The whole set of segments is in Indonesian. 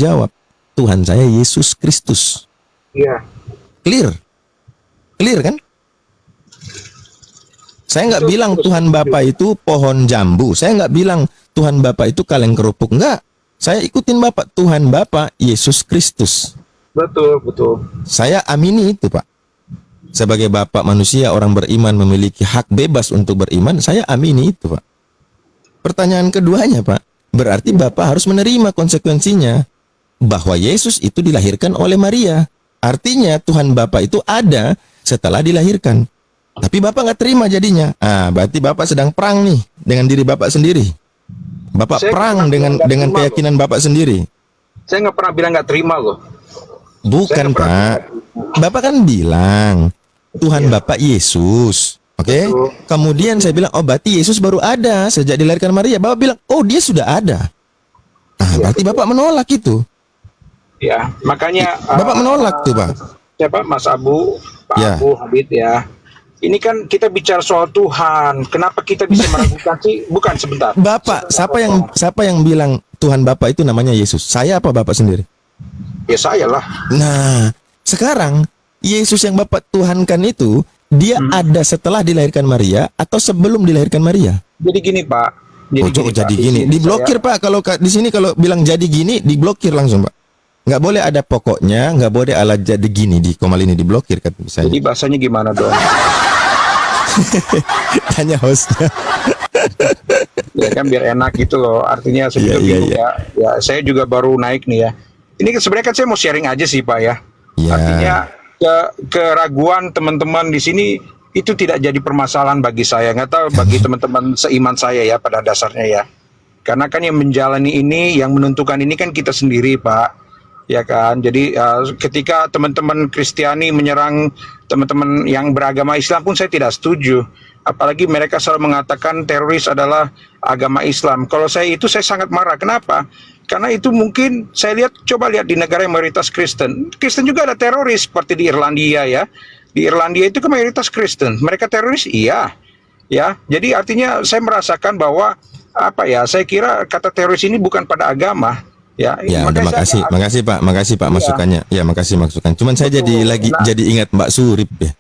jawab. Tuhan saya Yesus Kristus. Iya. Clear? Clear kan? Saya nggak bilang Tuhan Bapa itu pohon jambu. Saya nggak bilang Tuhan Bapa itu kaleng kerupuk. Enggak. Saya ikutin Bapak. Tuhan Bapa Yesus Kristus. Betul, betul. Saya amini itu, Pak. Sebagai Bapak manusia, orang beriman memiliki hak bebas untuk beriman. Saya amini itu, Pak. Pertanyaan keduanya, Pak. Berarti Bapak harus menerima konsekuensinya. Bahwa Yesus itu dilahirkan oleh Maria. Artinya Tuhan Bapa itu ada setelah dilahirkan. Tapi Bapak nggak terima jadinya. Berarti Bapak sedang perang nih dengan diri Bapak sendiri. Bapak perang dengan keyakinan Bapak sendiri. Saya nggak pernah bilang nggak terima loh. Bukan, Pak. Bapak kan bilang Tuhan Bapak Yesus. Oke? Kemudian saya bilang, oh berarti Yesus baru ada sejak dilahirkan Maria. Bapak bilang, oh dia sudah ada. Berarti Bapak menolak itu. Ya, makanya Bapak menolak tuh, Pak. Siapa? Mas Abu, Pak Ya. Abu Habib ya. Ini kan kita bicara soal Tuhan. Kenapa kita bisa meragukan sih? Bukan, sebentar. Bapak, siapa yang bilang Tuhan Bapak itu namanya Yesus? Saya apa Bapak sendiri? Ya saya lah. Nah, sekarang Yesus yang Bapak tuhankan itu, dia ada setelah dilahirkan Maria atau sebelum dilahirkan Maria? Jadi gini, Pak. Jadi gini. Diblokir, Pak. Kalau di sini kalau bilang jadi gini, diblokir langsung, Pak. Nggak boleh ada pokoknya, nggak boleh ala jadi gini di komal ini diblokir kan misalnya. Jadi bahasanya gimana dong? Tanya hostnya. Ya kan biar enak gitu loh. Artinya saya juga bingung ya. Ya saya juga baru naik nih ya. Ini sebenarnya kan saya mau sharing aja sih, Pak ya. Artinya keraguan teman-teman di sini itu tidak jadi permasalahan bagi saya. Nggak tahu bagi teman-teman seiman saya ya pada dasarnya ya. Karena kan yang menjalani ini, yang menentukan ini kan kita sendiri, Pak. Ya kan, jadi ketika teman-teman Kristiani menyerang teman-teman yang beragama Islam pun saya tidak setuju. Apalagi mereka selalu mengatakan teroris adalah agama Islam. Kalau saya sangat marah. Kenapa? Karena itu mungkin saya coba lihat di negara yang mayoritas Kristen. Kristen juga ada teroris seperti di Irlandia ya. Di Irlandia itu kan mayoritas Kristen. Mereka teroris? Iya. Ya, jadi artinya saya merasakan bahwa saya kira kata teroris ini bukan pada agama. Ya, makasih Pak masukannya. Ya, makasih masukan. Cuman saya jadi ingat Mbak Surip ya.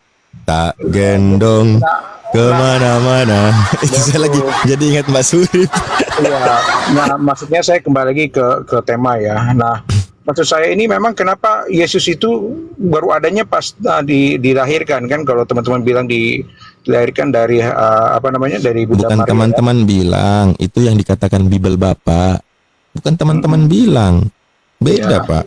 Tak gendong kemana-mana. Itu saya lagi jadi ingat Mbak Surip. Iya. Nah, maksudnya saya kembali lagi ke tema ya. Nah, maksud saya ini memang kenapa Yesus itu baru adanya pas dilahirkan kan? Kalau teman-teman bilang dilahirkan dari dari Bunda Maria. Bukan teman-teman bilang, itu yang dikatakan Bible Bapak. Bukan teman-teman bilang. Beda, Pak.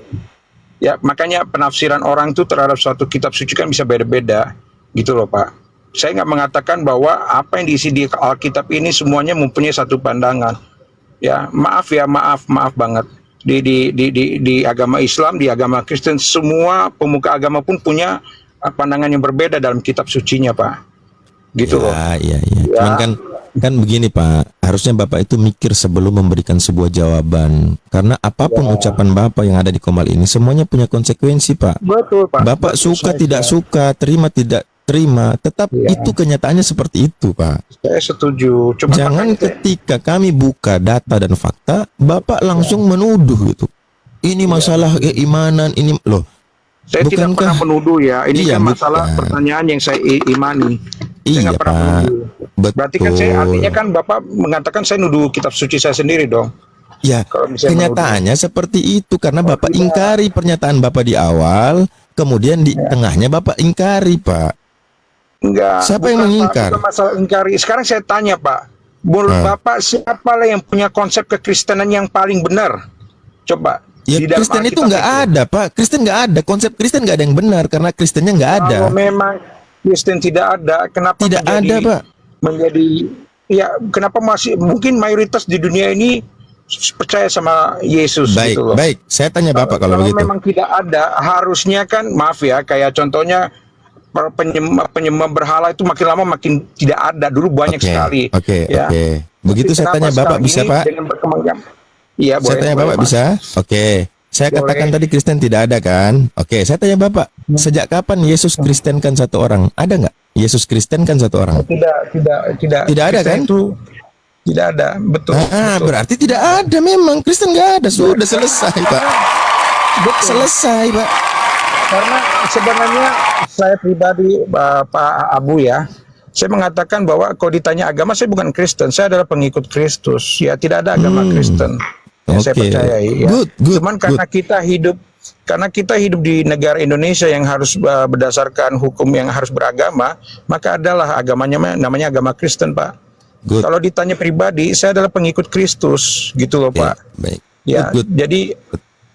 Ya, makanya penafsiran orang itu terhadap suatu kitab suci kan bisa beda-beda. Gitu loh, Pak. Saya nggak mengatakan bahwa apa yang diisi di Alkitab ini semuanya mempunyai satu pandangan. Ya, maaf banget. Di agama Islam, di agama Kristen, semua pemuka agama pun punya pandangan yang berbeda dalam kitab sucinya, Pak. Gitu loh. Iya. Cuman kan begini, Pak. Harusnya Bapak itu mikir sebelum memberikan sebuah jawaban. Karena apapun ucapan Bapak yang ada di komal ini semuanya punya konsekuensi, Pak. Betul, Pak. Bapak suka tidak suka, terima tidak terima, tetap itu kenyataannya seperti itu, Pak. Saya setuju. Jangan ketika kami buka data dan fakta, Bapak langsung menuduh gitu. Ini masalah keimanan, ini loh. Saya tidak pernah menuduh ya. Ini kan masalah pertanyaan yang saya imani. Saya nggak pernah menuduh. Berarti kan artinya kan Bapak mengatakan saya nuduh kitab suci saya sendiri dong. Ya, kenyataannya seperti itu karena Bapak ingkari pernyataan Bapak di awal, kemudian di tengahnya Bapak ingkari, Pak. Enggak. Siapa yang mengingkar? Bukan masalah ingkari. Sekarang saya tanya, Pak. Menurut Bapak siapa yang punya konsep kekristenan yang paling benar? Coba. Ya, Kristen itu nggak ada, Pak. Kristen nggak ada. Konsep Kristen nggak ada yang benar karena Kristennya nggak ada. Kalau memang Kristen tidak ada, kenapa tidak ada, Pak? Kenapa masih mungkin mayoritas di dunia ini percaya sama Yesus? Baik, gitu loh. Baik. Saya tanya Bapak kalau begitu. Memang tidak ada, harusnya kan maaf ya, kayak contohnya penyembah berhala itu makin lama makin tidak ada. Dulu banyak sekali. Oke. Begitu saya tanya Bapak bisa, Pak? Iya, saya tanya Bapak bisa? Oke. Saya katakan tadi Kristen tidak ada kan? Oke, saya tanya Bapak, sejak kapan Yesus kristenkan satu orang? Ada nggak? Yesus kristenkan satu orang? Tidak Tidak ada kan? Tidak ada, betul. Betul. Berarti tidak ada memang. Kristen nggak ada. Sudah selesai, Pak. Betul. Selesai, Pak. Karena sebenarnya saya pribadi, Pak Abu ya, saya mengatakan bahwa kalau ditanya agama, saya bukan Kristen, saya adalah pengikut Kristus. Ya, tidak ada agama Kristen yang saya percayai. Ya. Good, Cuman karena kita hidup di negara Indonesia yang harus berdasarkan hukum yang harus beragama, maka adalah agamanya namanya agama Kristen, Pak. Good. Kalau ditanya pribadi, saya adalah pengikut Kristus, gitu loh, Pak. Baik. Ya, Good. jadi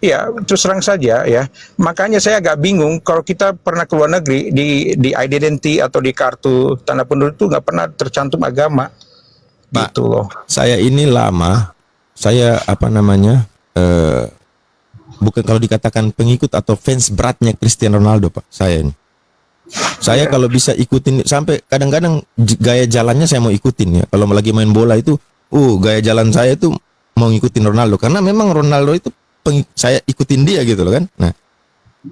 ya terus terang saja ya. Makanya saya agak bingung kalau kita pernah ke luar negeri di identity atau di kartu tanda penduduk itu nggak pernah tercantum agama. Pak, Gitu loh. saya ini lama, saya bukan kalau dikatakan pengikut atau fans beratnya Cristiano Ronaldo, Pak. Saya kalau bisa ikutin sampai kadang-kadang gaya jalannya saya mau ikutin ya. Kalau lagi main bola itu, gaya jalan saya itu mau ngikutin Ronaldo karena memang Ronaldo itu saya ikutin dia gitu loh kan. Nah,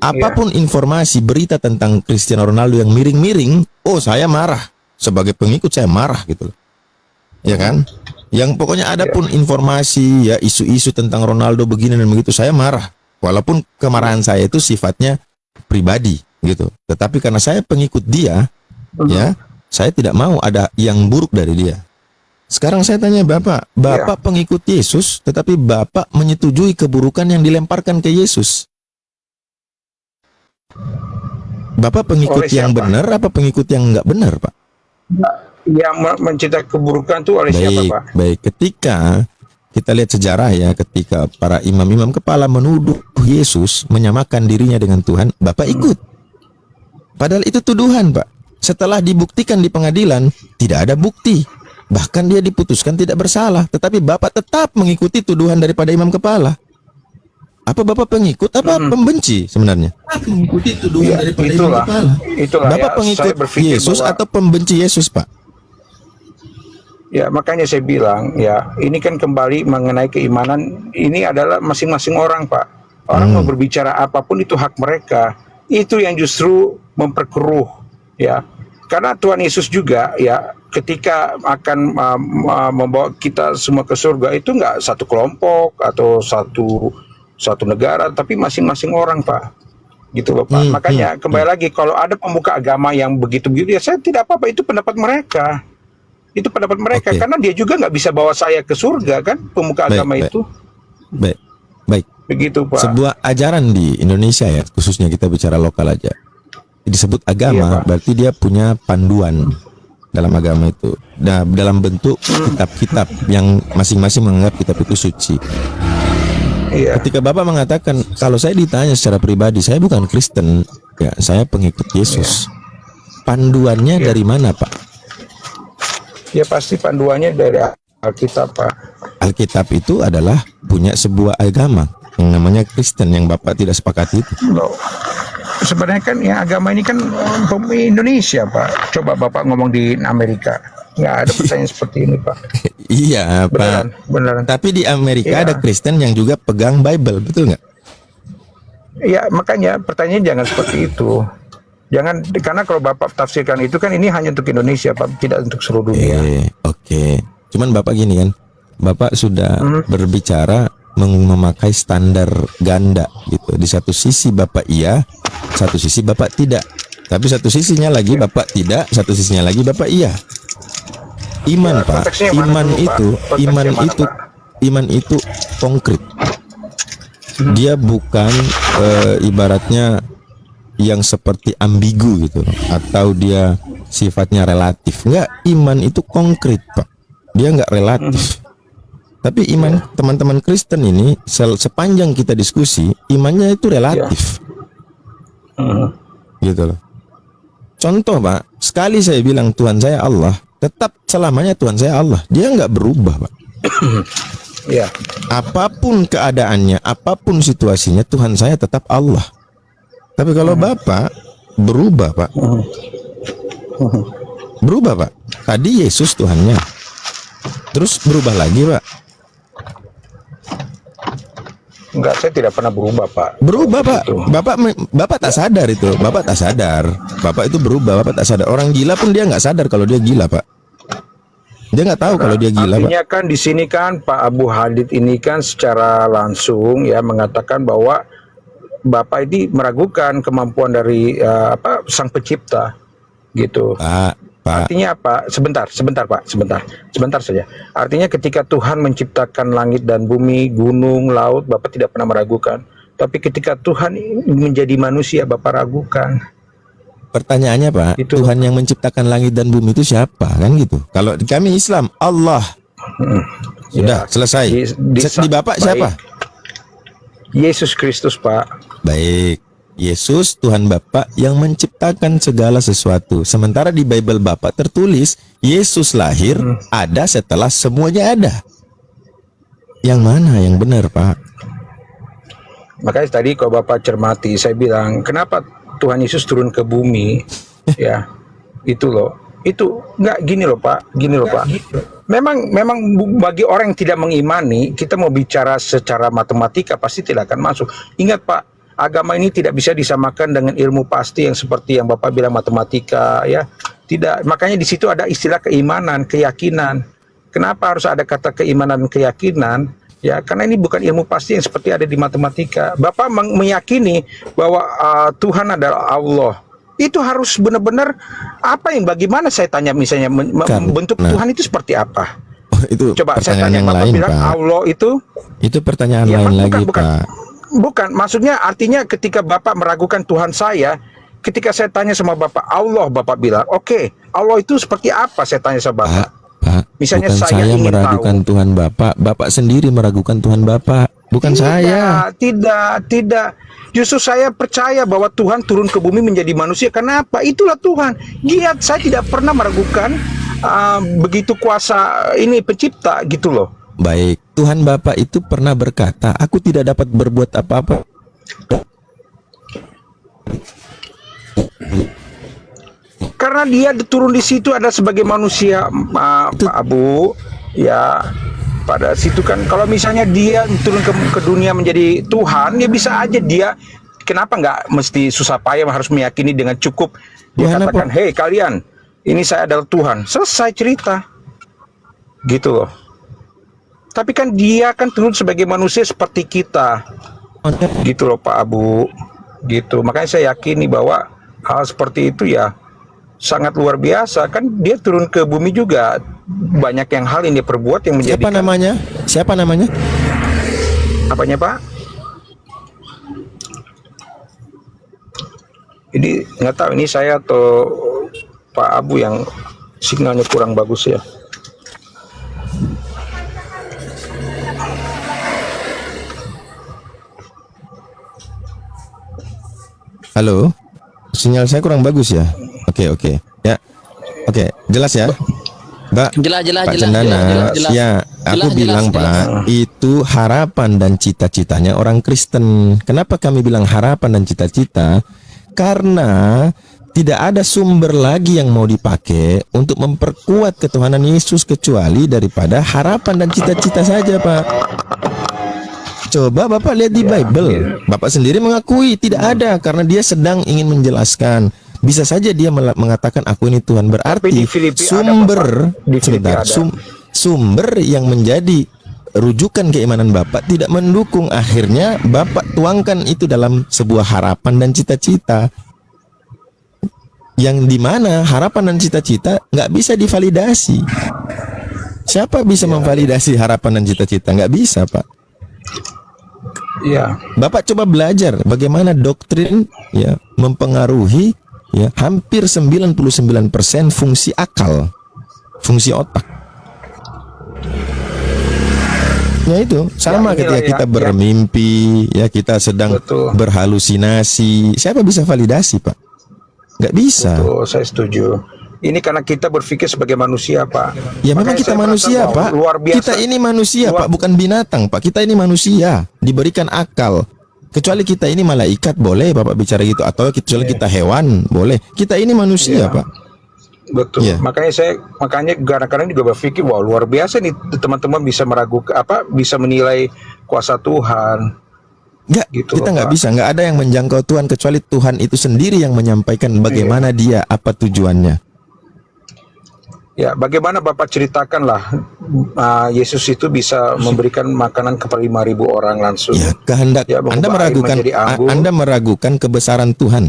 apapun informasi berita tentang Cristiano Ronaldo yang miring-miring, saya marah. Sebagai pengikut saya marah gitu loh. Ya kan? Yang pokoknya ada pun informasi ya isu-isu tentang Ronaldo begini dan begitu saya marah. Walaupun kemarahan saya itu sifatnya pribadi gitu. Tetapi karena saya pengikut dia, ya, saya tidak mau ada yang buruk dari dia. Sekarang saya tanya Bapak pengikut Yesus, tetapi Bapak menyetujui keburukan yang dilemparkan ke Yesus. Bapak pengikut yang benar apa pengikut yang enggak benar, Pak? Yang mencintai keburukan itu oleh siapa, Pak? Baik, ketika kita lihat sejarah ya, ketika para imam-imam kepala menuduh Yesus menyamakan dirinya dengan Tuhan, Bapak ikut. Padahal itu tuduhan, Pak. Setelah dibuktikan di pengadilan, tidak ada bukti. Bahkan dia diputuskan tidak bersalah, tetapi Bapak tetap mengikuti tuduhan daripada imam kepala. Apa Bapak pengikut apa pembenci sebenarnya? Mengikuti tuduhan daripada imam kepala. Bapak pengikut Yesus atau pembenci Yesus, Pak? Ya, makanya saya bilang ya, ini kan kembali mengenai keimanan, ini adalah masing-masing orang, Pak. Orang mau berbicara apapun itu hak mereka. Itu yang justru memperkeruh ya. Karena Tuhan Yesus juga ya ketika akan membawa kita semua ke surga itu nggak satu kelompok atau satu negara, tapi masing-masing orang, Pak. Gitu loh, Pak. Makanya kembali lagi kalau ada pemuka agama yang begitu-begitu ya saya tidak apa-apa, itu pendapat mereka. Itu pendapat mereka karena dia juga nggak bisa bawa saya ke surga kan, pemuka agama itu. Baik. Begitu, Pak. Sebuah ajaran di Indonesia ya, khususnya kita bicara lokal aja. Disebut agama, berarti dia punya panduan dalam agama itu. Nah, dalam bentuk kitab-kitab yang masing-masing menganggap kitab itu suci. Ketika Bapak mengatakan, kalau saya ditanya secara pribadi, saya bukan Kristen, ya, saya pengikut Yesus. Panduannya dari mana, Pak? Ya pasti panduannya dari Alkitab, Pak. Alkitab itu adalah punya sebuah agama yang namanya Kristen yang Bapak tidak sepakati itu. Sebenarnya kan ya agama ini kan Indonesia, Pak. Coba Bapak ngomong di Amerika, nggak ada pertanyaan seperti ini, Pak. Iya, Pak. Beneran. Tapi di Amerika ada Kristen yang juga pegang Bible, betul nggak? Iya, makanya pertanyaan jangan seperti itu. Jangan, karena kalau Bapak tafsirkan itu kan ini hanya untuk Indonesia, Pak, tidak untuk seluruh dunia. Oke. Cuman Bapak gini kan, Bapak sudah berbicara memakai standar ganda gitu. Di satu sisi Bapak iya, satu sisi Bapak tidak. Tapi satu sisinya lagi Bapak tidak, satu sisinya lagi Bapak iya. Iman, Pak. Iman itu konkret. Dia bukan ibaratnya yang seperti ambigu gitu atau dia sifatnya relatif. Enggak, iman itu konkret, Pak. Dia enggak relatif. Tapi iman teman-teman Kristen ini sepanjang kita diskusi, imannya itu relatif. Gitu loh. Contoh, Pak, sekali saya bilang Tuhan saya Allah, tetap selamanya Tuhan saya Allah. Dia enggak berubah, Pak. Apapun keadaannya, apapun situasinya, Tuhan saya tetap Allah. Tapi kalau Bapak berubah, Pak. Berubah, Pak. Tadi Yesus Tuhannya. Terus berubah lagi, Pak. Enggak, saya tidak pernah berubah, Pak. Berubah, Pak. Bapak tak sadar itu. Bapak tak sadar. Bapak itu berubah, Bapak tak sadar. Orang gila pun dia nggak sadar kalau dia gila, Pak. Dia nggak tahu kalau dia gila, Pak. Artinya kan di sini kan Pak Abu Hadid ini kan secara langsung ya mengatakan bahwa Bapak ini meragukan kemampuan dari Sang Pencipta gitu. Pak. Artinya apa? Sebentar saja. Artinya ketika Tuhan menciptakan langit dan bumi, gunung, laut, Bapak tidak pernah meragukan. Tapi ketika Tuhan menjadi manusia, Bapak ragukan. Pertanyaannya, Pak, Itu. Tuhan yang menciptakan langit dan bumi itu siapa? Kan gitu. Kalau kami Islam, Allah. Sudah, Ya, selesai. Di Bapak baik. siapa? Yesus Kristus, Pak. Baik. Yesus Tuhan Bapa yang menciptakan segala sesuatu. Sementara di Bible Bapak tertulis Yesus lahir ada setelah semuanya ada. Yang mana yang benar, Pak? Makanya tadi kalau Bapak cermati, saya bilang, kenapa Tuhan Yesus turun ke bumi? Ya, itu loh. Itu nggak gini loh, Pak. Memang bagi orang yang tidak mengimani, kita mau bicara secara matematika pasti tidak akan masuk. Ingat, Pak, agama ini tidak bisa disamakan dengan ilmu pasti yang seperti yang Bapak bilang matematika, ya. Tidak. Makanya di situ ada istilah keimanan, keyakinan. Kenapa harus ada kata keimanan dan keyakinan? Ya, karena ini bukan ilmu pasti yang seperti ada di matematika. Bapak meyakini bahwa Tuhan adalah Allah. Itu harus benar-benar bagaimana saya tanya misalnya bentuk Tuhan itu seperti apa? Oh, itu Coba saya pertanyaan tanya, yang Bapak lain, bilang Pak. Allah itu Itu pertanyaan Ya, lain bukan, lagi, bukan. Pak. Bukan, maksudnya artinya ketika Bapak meragukan Tuhan saya, ketika saya tanya sama Bapak Allah, Bapak bilang, oke, Allah itu seperti apa? Saya tanya sama Bapak. Pak, Misalnya bukan saya saya ingin meragukan Tuhan Bapak. Bapak sendiri meragukan Tuhan Bapak. Bukan saya. Tidak. Justru saya percaya bahwa Tuhan turun ke bumi menjadi manusia. Kenapa? Itulah Tuhan. Lihat, saya tidak pernah meragukan begitu kuasa ini pencipta gitu loh. Baik, Tuhan Bapak itu pernah berkata, aku tidak dapat berbuat apa-apa. Karena dia turun di situ ada sebagai manusia, Pak Abu, ya. Pada situ kan, kalau misalnya dia turun ke dunia menjadi Tuhan, ya bisa aja dia. Kenapa nggak mesti susah payah harus meyakini dengan cukup dia Tuhan katakan, apa? hei kalian, ini saya adalah Tuhan. Selesai cerita, gitu loh. Tapi kan dia kan turun sebagai manusia seperti kita, gitu loh Pak Abu, gitu. Makanya saya yakini bahwa hal seperti itu ya sangat luar biasa. Kan dia turun ke bumi juga, banyak yang hal yang dia perbuat yang menjadikan. Siapa namanya? Apanya, Pak? Ini nggak tahu ini saya atau Pak Abu yang sinyalnya kurang bagus ya. Halo, sinyal saya kurang bagus ya. Oke, ya, oke, jelas ya, Mbak. Pak Cendana, ya, aku bilang Pak, itu harapan dan cita-citanya orang Kristen. Kenapa kami bilang harapan dan cita-cita? Karena tidak ada sumber lagi yang mau dipakai untuk memperkuat ketuhanan Yesus kecuali daripada harapan dan cita-cita saja, Pak. Coba Bapak lihat di Bible, Bapak sendiri mengakui tidak ada karena dia sedang ingin menjelaskan. Bisa saja dia mengatakan aku ini Tuhan, berarti sumber yang menjadi rujukan keimanan Bapak tidak mendukung. Akhirnya Bapak tuangkan itu dalam sebuah harapan dan cita-cita yang dimana harapan dan cita-cita nggak bisa divalidasi. Siapa bisa memvalidasi harapan dan cita-cita? Nggak bisa, Pak. Iya. Bapak coba belajar bagaimana doktrin ya mempengaruhi ya hampir 99% fungsi akal, fungsi otak. Ya itu sama ketika kita bermimpi, ya kita sedang berhalusinasi. Siapa bisa validasi, Pak? Nggak bisa. Betul, saya setuju. Ini karena kita berpikir sebagai manusia, Pak. Ya memang kita manusia, Pak. Luar biasa. Kita ini manusia, Pak, bukan binatang, Pak. Kita ini manusia, diberikan akal. Kecuali kita ini malaikat, boleh Bapak bicara gitu. Atau kecuali kita hewan, boleh. Kita ini manusia, Pak. Betul. Makanya kadang-kadang juga berpikir, wah luar biasa nih teman-teman bisa meragukan bisa menilai kuasa Tuhan. Enggak, gitu kita nggak bisa, nggak ada yang menjangkau Tuhan kecuali Tuhan itu sendiri yang menyampaikan bagaimana dia, apa tujuannya. Ya, bagaimana Bapak ceritakanlah Yesus itu bisa memberikan makanan kepada 5.000 orang langsung. Ya, kehendak Ya, Anda mengubah air meragukan menjadi anggur. Anda meragukan kebesaran Tuhan.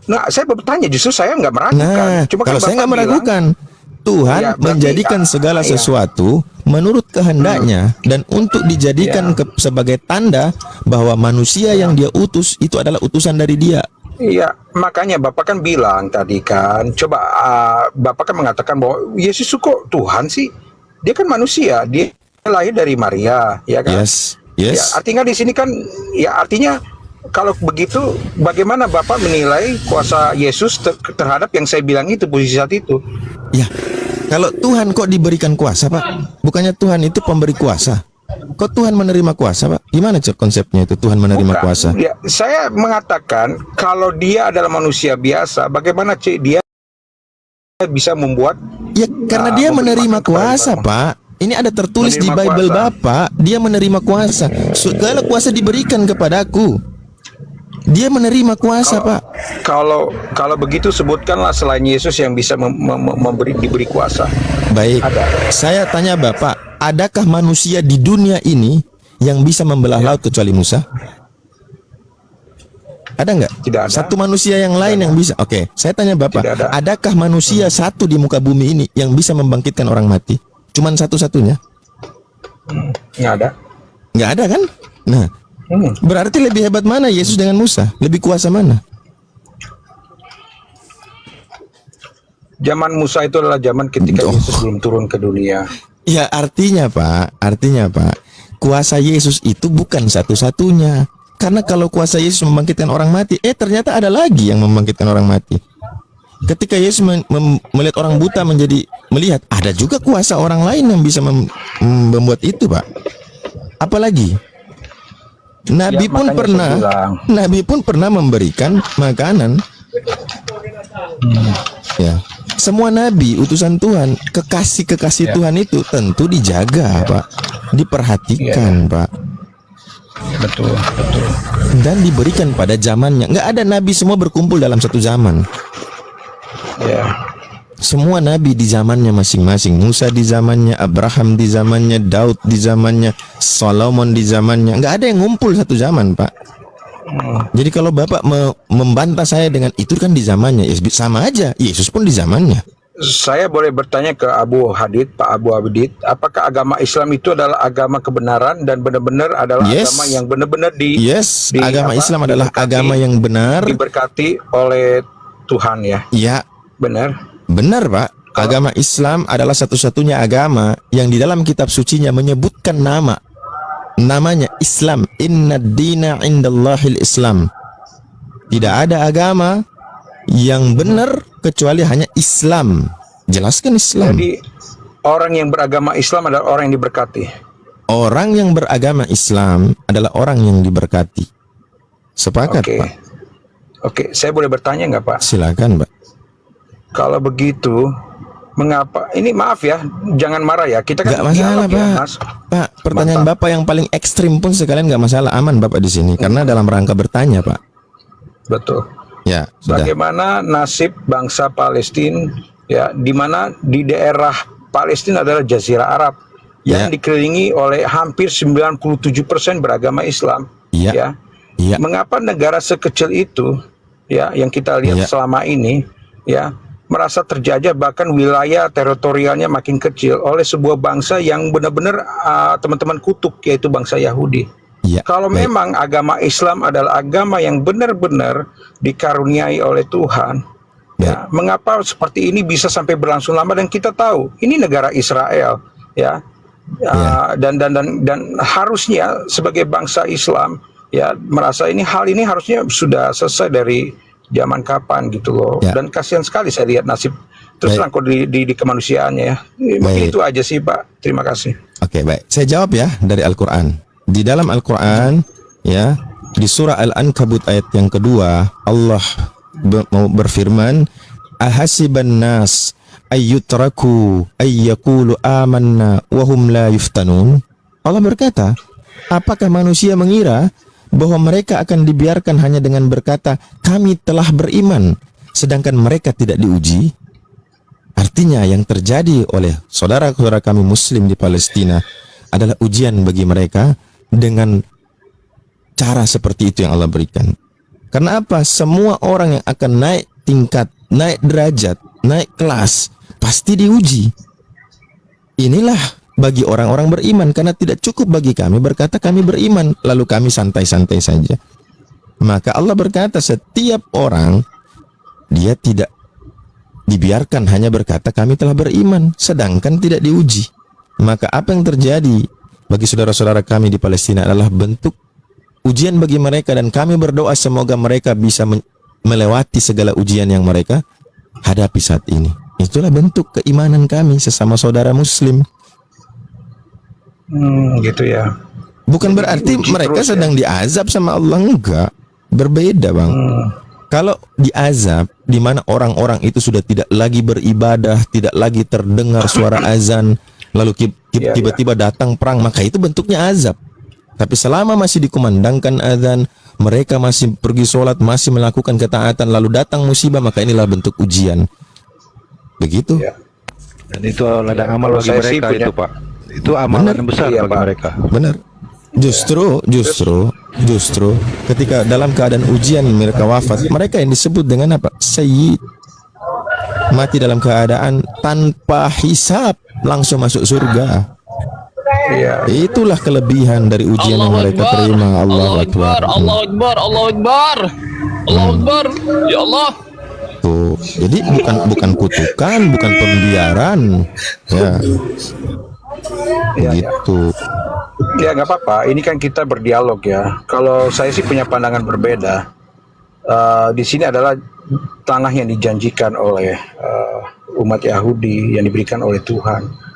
Nah, saya bertanya, justru saya nggak meragukan. Nah, Cuma kalau kan saya Bapak nggak meragukan, Tuhan ya, berarti, menjadikan segala ya. sesuatu menurut kehendaknya dan untuk dijadikan sebagai tanda bahwa manusia yang dia utus itu adalah utusan dari dia. Iya, makanya Bapak kan bilang tadi kan, coba Bapak kan mengatakan bahwa Yesus kok Tuhan sih? Dia kan manusia, dia lahir dari Maria, ya kan? Yes, Ya, yes. artinya di sini kan, ya artinya kalau begitu, bagaimana Bapak menilai kuasa Yesus terhadap yang saya bilang itu posisi saat itu? Ya, kalau Tuhan kok diberikan kuasa, Pak? Bukannya Tuhan itu pemberi kuasa? Kok Tuhan menerima kuasa, Pak? Gimana cek konsepnya itu Tuhan menerima Bukan. kuasa? Ya, saya mengatakan kalau dia adalah manusia biasa, bagaimana dia bisa membuat? Ya, karena dia menerima kuasa, Pak. Ini ada tertulis di Menerima Bible kuasa. Bapak, dia menerima kuasa. Segala kuasa diberikan kepadaku. Dia menerima kuasa, Pak. Kalau begitu sebutkanlah selain Yesus yang bisa diberi kuasa. Baik, saya tanya Bapak, adakah manusia di dunia ini yang bisa membelah laut kecuali Musa? Ada nggak? Tidak ada. Satu manusia yang lain yang bisa? Oke, saya tanya Bapak, Tidak ada. adakah manusia satu di muka bumi ini yang bisa membangkitkan orang mati? Cuman satu-satunya? Nggak ada. Nggak ada kan? Nah, berarti lebih hebat mana Yesus dengan Musa? Lebih kuasa mana? Zaman Musa itu adalah zaman ketika Oh. Yesus belum turun ke dunia. Ya artinya Pak, kuasa Yesus itu bukan satu-satunya. Karena kalau kuasa Yesus membangkitkan orang mati, ternyata ada lagi yang membangkitkan orang mati. Ketika Yesus melihat orang buta menjadi melihat, ada juga kuasa orang lain yang bisa membuat itu, Pak. Apalagi Nabi Ya, pun makanya pernah, saya bilang. Nabi pun pernah memberikan makanan. Ya, semua nabi utusan Tuhan, kekasih Tuhan itu tentu dijaga, Pak, diperhatikan, Pak. Betul. Dan diberikan pada zamannya. Nggak ada nabi semua berkumpul dalam satu zaman. Ya. Semua nabi di zamannya masing-masing. Musa di zamannya, Abraham di zamannya, Daud di zamannya, Solomon di zamannya. Nggak ada yang ngumpul satu zaman, Pak. Jadi kalau Bapak membantah saya dengan itu kan di zamannya, ya sama aja. Yesus pun di zamannya. Saya boleh bertanya ke Pak Abu Abdid, apakah agama Islam itu adalah agama kebenaran dan benar-benar adalah agama yang benar-benar agama Islam adalah agama yang benar, diberkati oleh Tuhan, ya? Ya, benar, Pak. Agama Islam adalah satu-satunya agama yang di dalam kitab sucinya menyebutkan namanya Islam. Inna dina indallahil Islam. Tidak ada agama yang benar kecuali hanya Islam. Jelaskan Islam. Jadi orang yang beragama Islam adalah orang yang diberkati. Orang yang beragama Islam adalah orang yang diberkati. Sepakat, Oke. Pak? Oke, saya boleh bertanya nggak, Pak? Silakan, Pak. Kalau begitu, mengapa? Ini maaf ya, jangan marah ya. Kita kan Nggak masalah, dialog ya, Pak. Mas. Pak, pertanyaan Mantap. Bapak yang paling ekstrim pun sekalian nggak masalah, aman Bapak di sini karena dalam rangka bertanya, Pak. Betul. Ya, sudah. Bagaimana nasib bangsa Palestina, ya, di mana di daerah Palestina adalah Jazirah Arab yang Ya. dikelilingi oleh hampir 97% beragama Islam. Iya. Ya. Iya. Mengapa negara sekecil itu, ya, yang kita lihat Iya. selama ini, ya, merasa terjajah, bahkan wilayah teritorialnya makin kecil oleh sebuah bangsa yang benar-benar teman-teman kutuk, yaitu bangsa Yahudi. Iya. Kalau Baik. memang agama Islam adalah agama yang benar-benar dikaruniai oleh Tuhan, ya, mengapa seperti ini bisa sampai berlangsung lama? Dan kita tahu ini negara Israel, ya, dan harusnya sebagai bangsa Islam, ya, merasa hal ini harusnya sudah selesai dari zaman kapan gitu loh. Ya. Dan kasihan sekali saya lihat nasib terus terang di kemanusiaannya, ya. Mungkin Baik. itu aja sih, Pak. Terima kasih. Oke, baik. Saya jawab ya dari Al-Qur'an. Di dalam Al-Qur'an, ya, di surah Al-Ankabut ayat yang kedua, Allah berfirman, "Ahasiban nas ayyutraku ayyaqulu amanna wa hum la yuftanun." Allah berkata, apakah manusia mengira bahwa mereka akan dibiarkan hanya dengan berkata, kami telah beriman, sedangkan mereka tidak diuji? Artinya yang terjadi oleh saudara-saudara kami Muslim di Palestina adalah ujian bagi mereka dengan cara seperti itu yang Allah berikan. Karena apa? Semua orang yang akan naik tingkat, naik derajat, naik kelas, pasti diuji. Inilah bagi orang-orang beriman, karena tidak cukup bagi kami berkata kami beriman, lalu kami santai-santai saja. Maka Allah berkata setiap orang dia tidak dibiarkan hanya berkata kami telah beriman, sedangkan tidak diuji. Maka apa yang terjadi bagi saudara-saudara kami di Palestina adalah bentuk ujian bagi mereka, dan kami berdoa semoga mereka bisa melewati segala ujian yang mereka hadapi saat ini. Itulah bentuk keimanan kami sesama saudara Muslim. Gitu ya. Bukan berarti mereka sedang diazab sama Allah, enggak. Berbeda, Bang. Kalau diazab di mana orang-orang itu sudah tidak lagi beribadah, tidak lagi terdengar suara azan, lalu tiba-tiba datang perang, maka itu bentuknya azab. Tapi selama masih dikumandangkan azan, mereka masih pergi sholat, masih melakukan ketaatan, lalu datang musibah, maka inilah bentuk ujian. Begitu. Ya. Dan itu ladang amal bagi mereka itu, Pak. Itu amalan yang besar bagi mereka. Benar. Justru ketika dalam keadaan ujian mereka wafat, mereka yang disebut dengan apa? Sayyid. Mati dalam keadaan tanpa hisab, langsung masuk surga. Iya. Itulah kelebihan dari ujian yang mereka terima. Allahu Akbar. Allahu Akbar. Allahu Akbar. Allahu Akbar. Ya Allah. Tuh. Jadi bukan kutukan, bukan pembiaran. Ya. Begitu. Ya nggak apa-apa. Ini kan kita berdialog ya. Kalau saya sih punya pandangan berbeda. Di sini adalah tanah yang dijanjikan oleh umat Yahudi yang diberikan oleh Tuhan.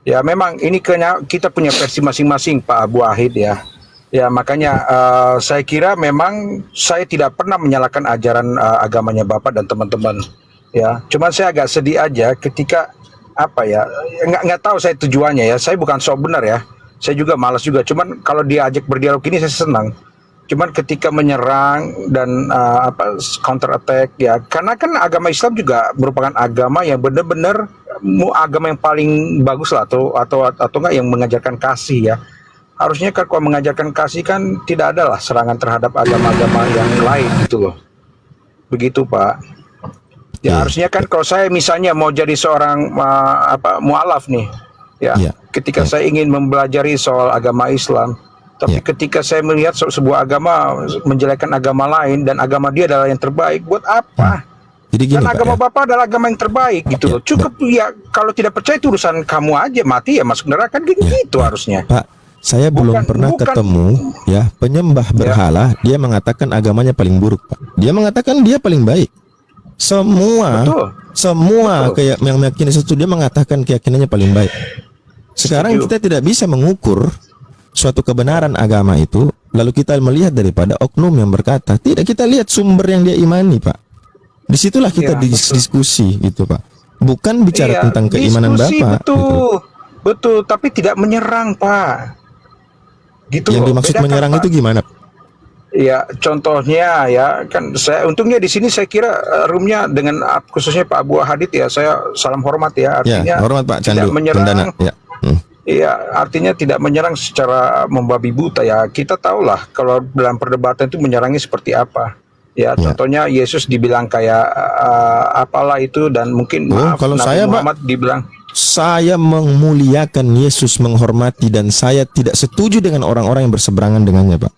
Ya memang ini kita punya versi masing-masing, Pak Abu Wahid ya. Ya makanya saya kira memang saya tidak pernah menyalahkan ajaran agamanya Bapak dan teman-teman. Ya, cuman saya agak sedih aja ketika apa ya, nggak tahu saya tujuannya ya. Saya bukan sok benar ya. Saya juga malas juga. Cuman kalau diajak berdialog ini saya senang. Cuman ketika menyerang dan counter attack ya, karena kan agama Islam juga merupakan agama yang benar-benar agama yang paling bagus lah, atau enggak yang mengajarkan kasih ya. Harusnya kan kalau mengajarkan kasih kan tidak ada lah serangan terhadap agama-agama yang lain gitu loh. Begitu, Pak. Ya harusnya kan kalau saya misalnya mau jadi seorang mualaf nih ya, ketika saya ingin mempelajari soal agama Islam, tapi ketika saya melihat sebuah agama menjelekkan agama lain dan agama dia adalah yang terbaik, buat apa? Jadi gini, dan Pak, agama Bapak adalah agama yang terbaik gitu loh. Cukup ya, kalau tidak percaya itu urusan kamu aja, mati ya masuk neraka kan gitu harusnya. Pak, saya belum pernah ketemu ya penyembah berhala dia mengatakan agamanya paling buruk, Pak. Dia mengatakan dia paling baik. Semua kayak yang meyakini sesuatu dia mengatakan keyakinannya paling baik. Sekarang kita tidak bisa mengukur suatu kebenaran agama itu lalu kita melihat daripada oknum yang berkata. Tidak, kita lihat sumber yang dia imani, Pak. Disitulah kita diskusi gitu, Pak. Bukan bicara tentang keimanan Bapak. Betul, tapi tidak menyerang, Pak. Gitu. Yang dimaksud menyerang Pak. itu gimana? Ya, contohnya ya kan saya untungnya di sini saya kira roomnya dengan khususnya Pak Abu Hadid ya, saya salam hormat ya, artinya hormat Pak Candu, tidak menyerang. Pendana, Iya, artinya tidak menyerang secara membabi buta ya. Kita tahulah kalau dalam perdebatan itu menyerangnya seperti apa. Ya, contohnya Yesus dibilang kayak apalah itu, dan mungkin kalau Nabi saya Muhammad dibilang, saya memuliakan Yesus, menghormati, dan saya tidak setuju dengan orang-orang yang berseberangan dengannya, Pak.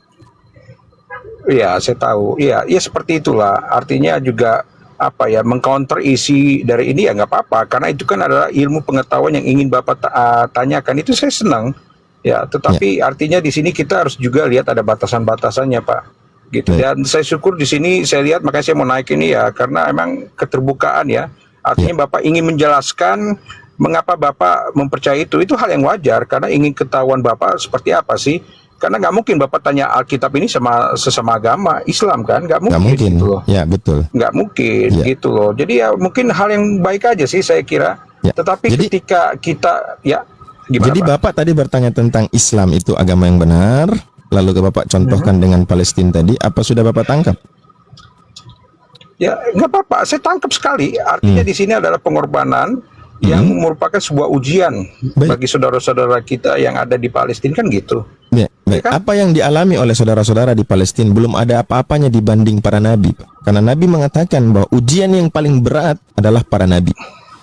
Iya, saya tahu. Iya, seperti itulah. Artinya juga apa ya, mengcounter isi dari ini ya nggak apa-apa, karena itu kan adalah ilmu pengetahuan yang ingin Bapak tanyakan. Itu saya senang. Ya, tetapi artinya di sini kita harus juga lihat ada batasan-batasannya, Pak. Gitu. Dan saya syukur di sini saya lihat, makanya saya mau naik ini ya, karena emang keterbukaan ya. Artinya Bapak ingin menjelaskan mengapa Bapak mempercayai itu hal yang wajar, karena ingin ketahuan Bapak seperti apa sih. Karena nggak mungkin Bapak tanya Alkitab ini sama sesama agama Islam kan, nggak mungkin. Gitu loh. Ya betul. Nggak mungkin gitu loh. Jadi ya mungkin hal yang baik aja sih saya kira. Tetapi ketika kita gimana, jadi Bapak tadi bertanya tentang Islam itu agama yang benar, lalu Bapak contohkan dengan Palestina tadi, apa sudah Bapak tangkap? Ya, nggak apa-apa. Saya tangkap sekali. Artinya di sini adalah pengorbanan yang merupakan sebuah ujian bagi saudara-saudara kita yang ada di Palestina, kan gitu. Ya, baik. kan? Apa yang dialami oleh saudara-saudara di Palestina belum ada apa-apanya dibanding para nabi, Pak. Karena Nabi mengatakan bahwa ujian yang paling berat adalah para nabi.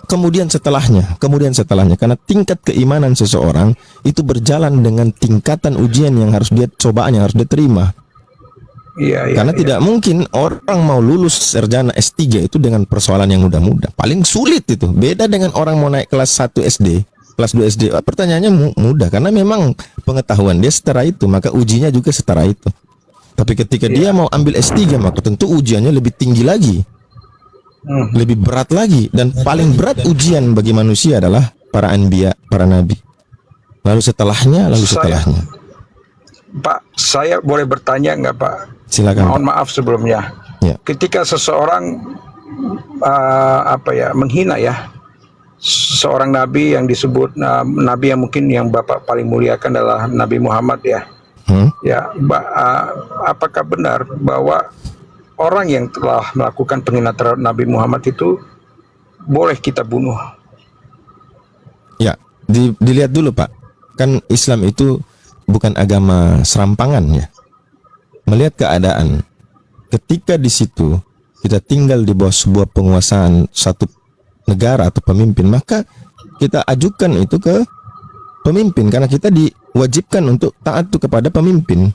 Kemudian setelahnya, karena tingkat keimanan seseorang itu berjalan dengan tingkatan ujian yang harus dia cobaan yang harus dia terima. Iya, Karena tidak mungkin orang mau lulus sarjana S3 itu dengan persoalan yang mudah-mudah. Paling sulit itu. Beda dengan orang mau naik kelas 1 SD, kelas 2 SD. Pertanyaannya mudah karena memang pengetahuan dia setara itu, maka ujinya juga setara itu. Tapi ketika dia mau ambil S3, maka tentu ujiannya lebih tinggi lagi. Lebih berat lagi, dan paling berat ujian bagi manusia adalah para anbiya, para nabi. Lalu setelahnya. Pak, saya boleh bertanya nggak, Pak? Silakan. Mohon maaf sebelumnya. Ya. Ketika seseorang menghina ya seorang nabi yang disebut nabi yang mungkin yang Bapak paling muliakan adalah Nabi Muhammad ya. Ya, apakah benar bahwa orang yang telah melakukan penghinaan terhadap Nabi Muhammad itu boleh kita bunuh? Ya, dilihat dulu, Pak. Kan Islam itu bukan agama serampangan ya. Melihat keadaan, ketika di situ kita tinggal di bawah sebuah penguasaan satu negara atau pemimpin, maka kita ajukan itu ke pemimpin karena kita diwajibkan untuk taat itu kepada pemimpin.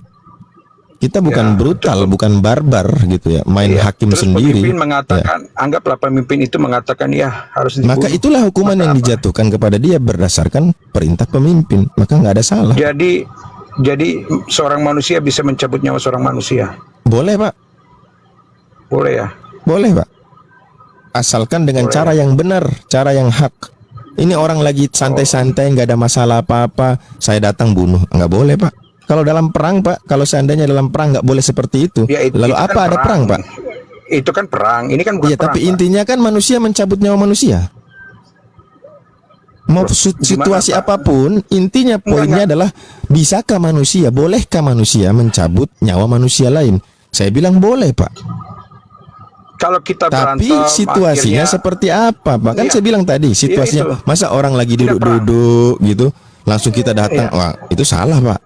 Kita bukan brutal, bukan barbar gitu ya, main hakim terus sendiri. Pemimpin mengatakan, anggaplah pemimpin itu mengatakan ya harus dibunuh. Maka itulah hukuman yang dijatuhkan kepada dia berdasarkan perintah pemimpin, maka nggak ada salah. Jadi seorang manusia bisa mencabut nyawa seorang manusia? Boleh, Pak. Boleh ya? Boleh, Pak. Asalkan dengan cara yang benar, cara yang hak. Ini orang lagi santai-santai, nggak ada masalah apa-apa, saya datang bunuh. Nggak boleh, Pak. Kalau dalam perang, Pak, kalau seandainya dalam perang nggak boleh seperti itu. Ya, lalu itu apa kan ada perang, Pak? Itu kan perang. Ini kan bukan Iya, perang. tapi Pak. intinya kan manusia mencabut nyawa manusia. Mau situasi Pak? apapun, intinya poinnya adalah bisakah manusia, bolehkah manusia mencabut nyawa manusia lain? Saya bilang boleh, Pak. Kalau kita Tapi berantem, situasinya akhirnya, seperti apa? Bahkan Iya. saya bilang tadi, situasinya itu. masa orang lagi Tidak duduk-duduk gitu, langsung kita datang, wah itu salah, Pak.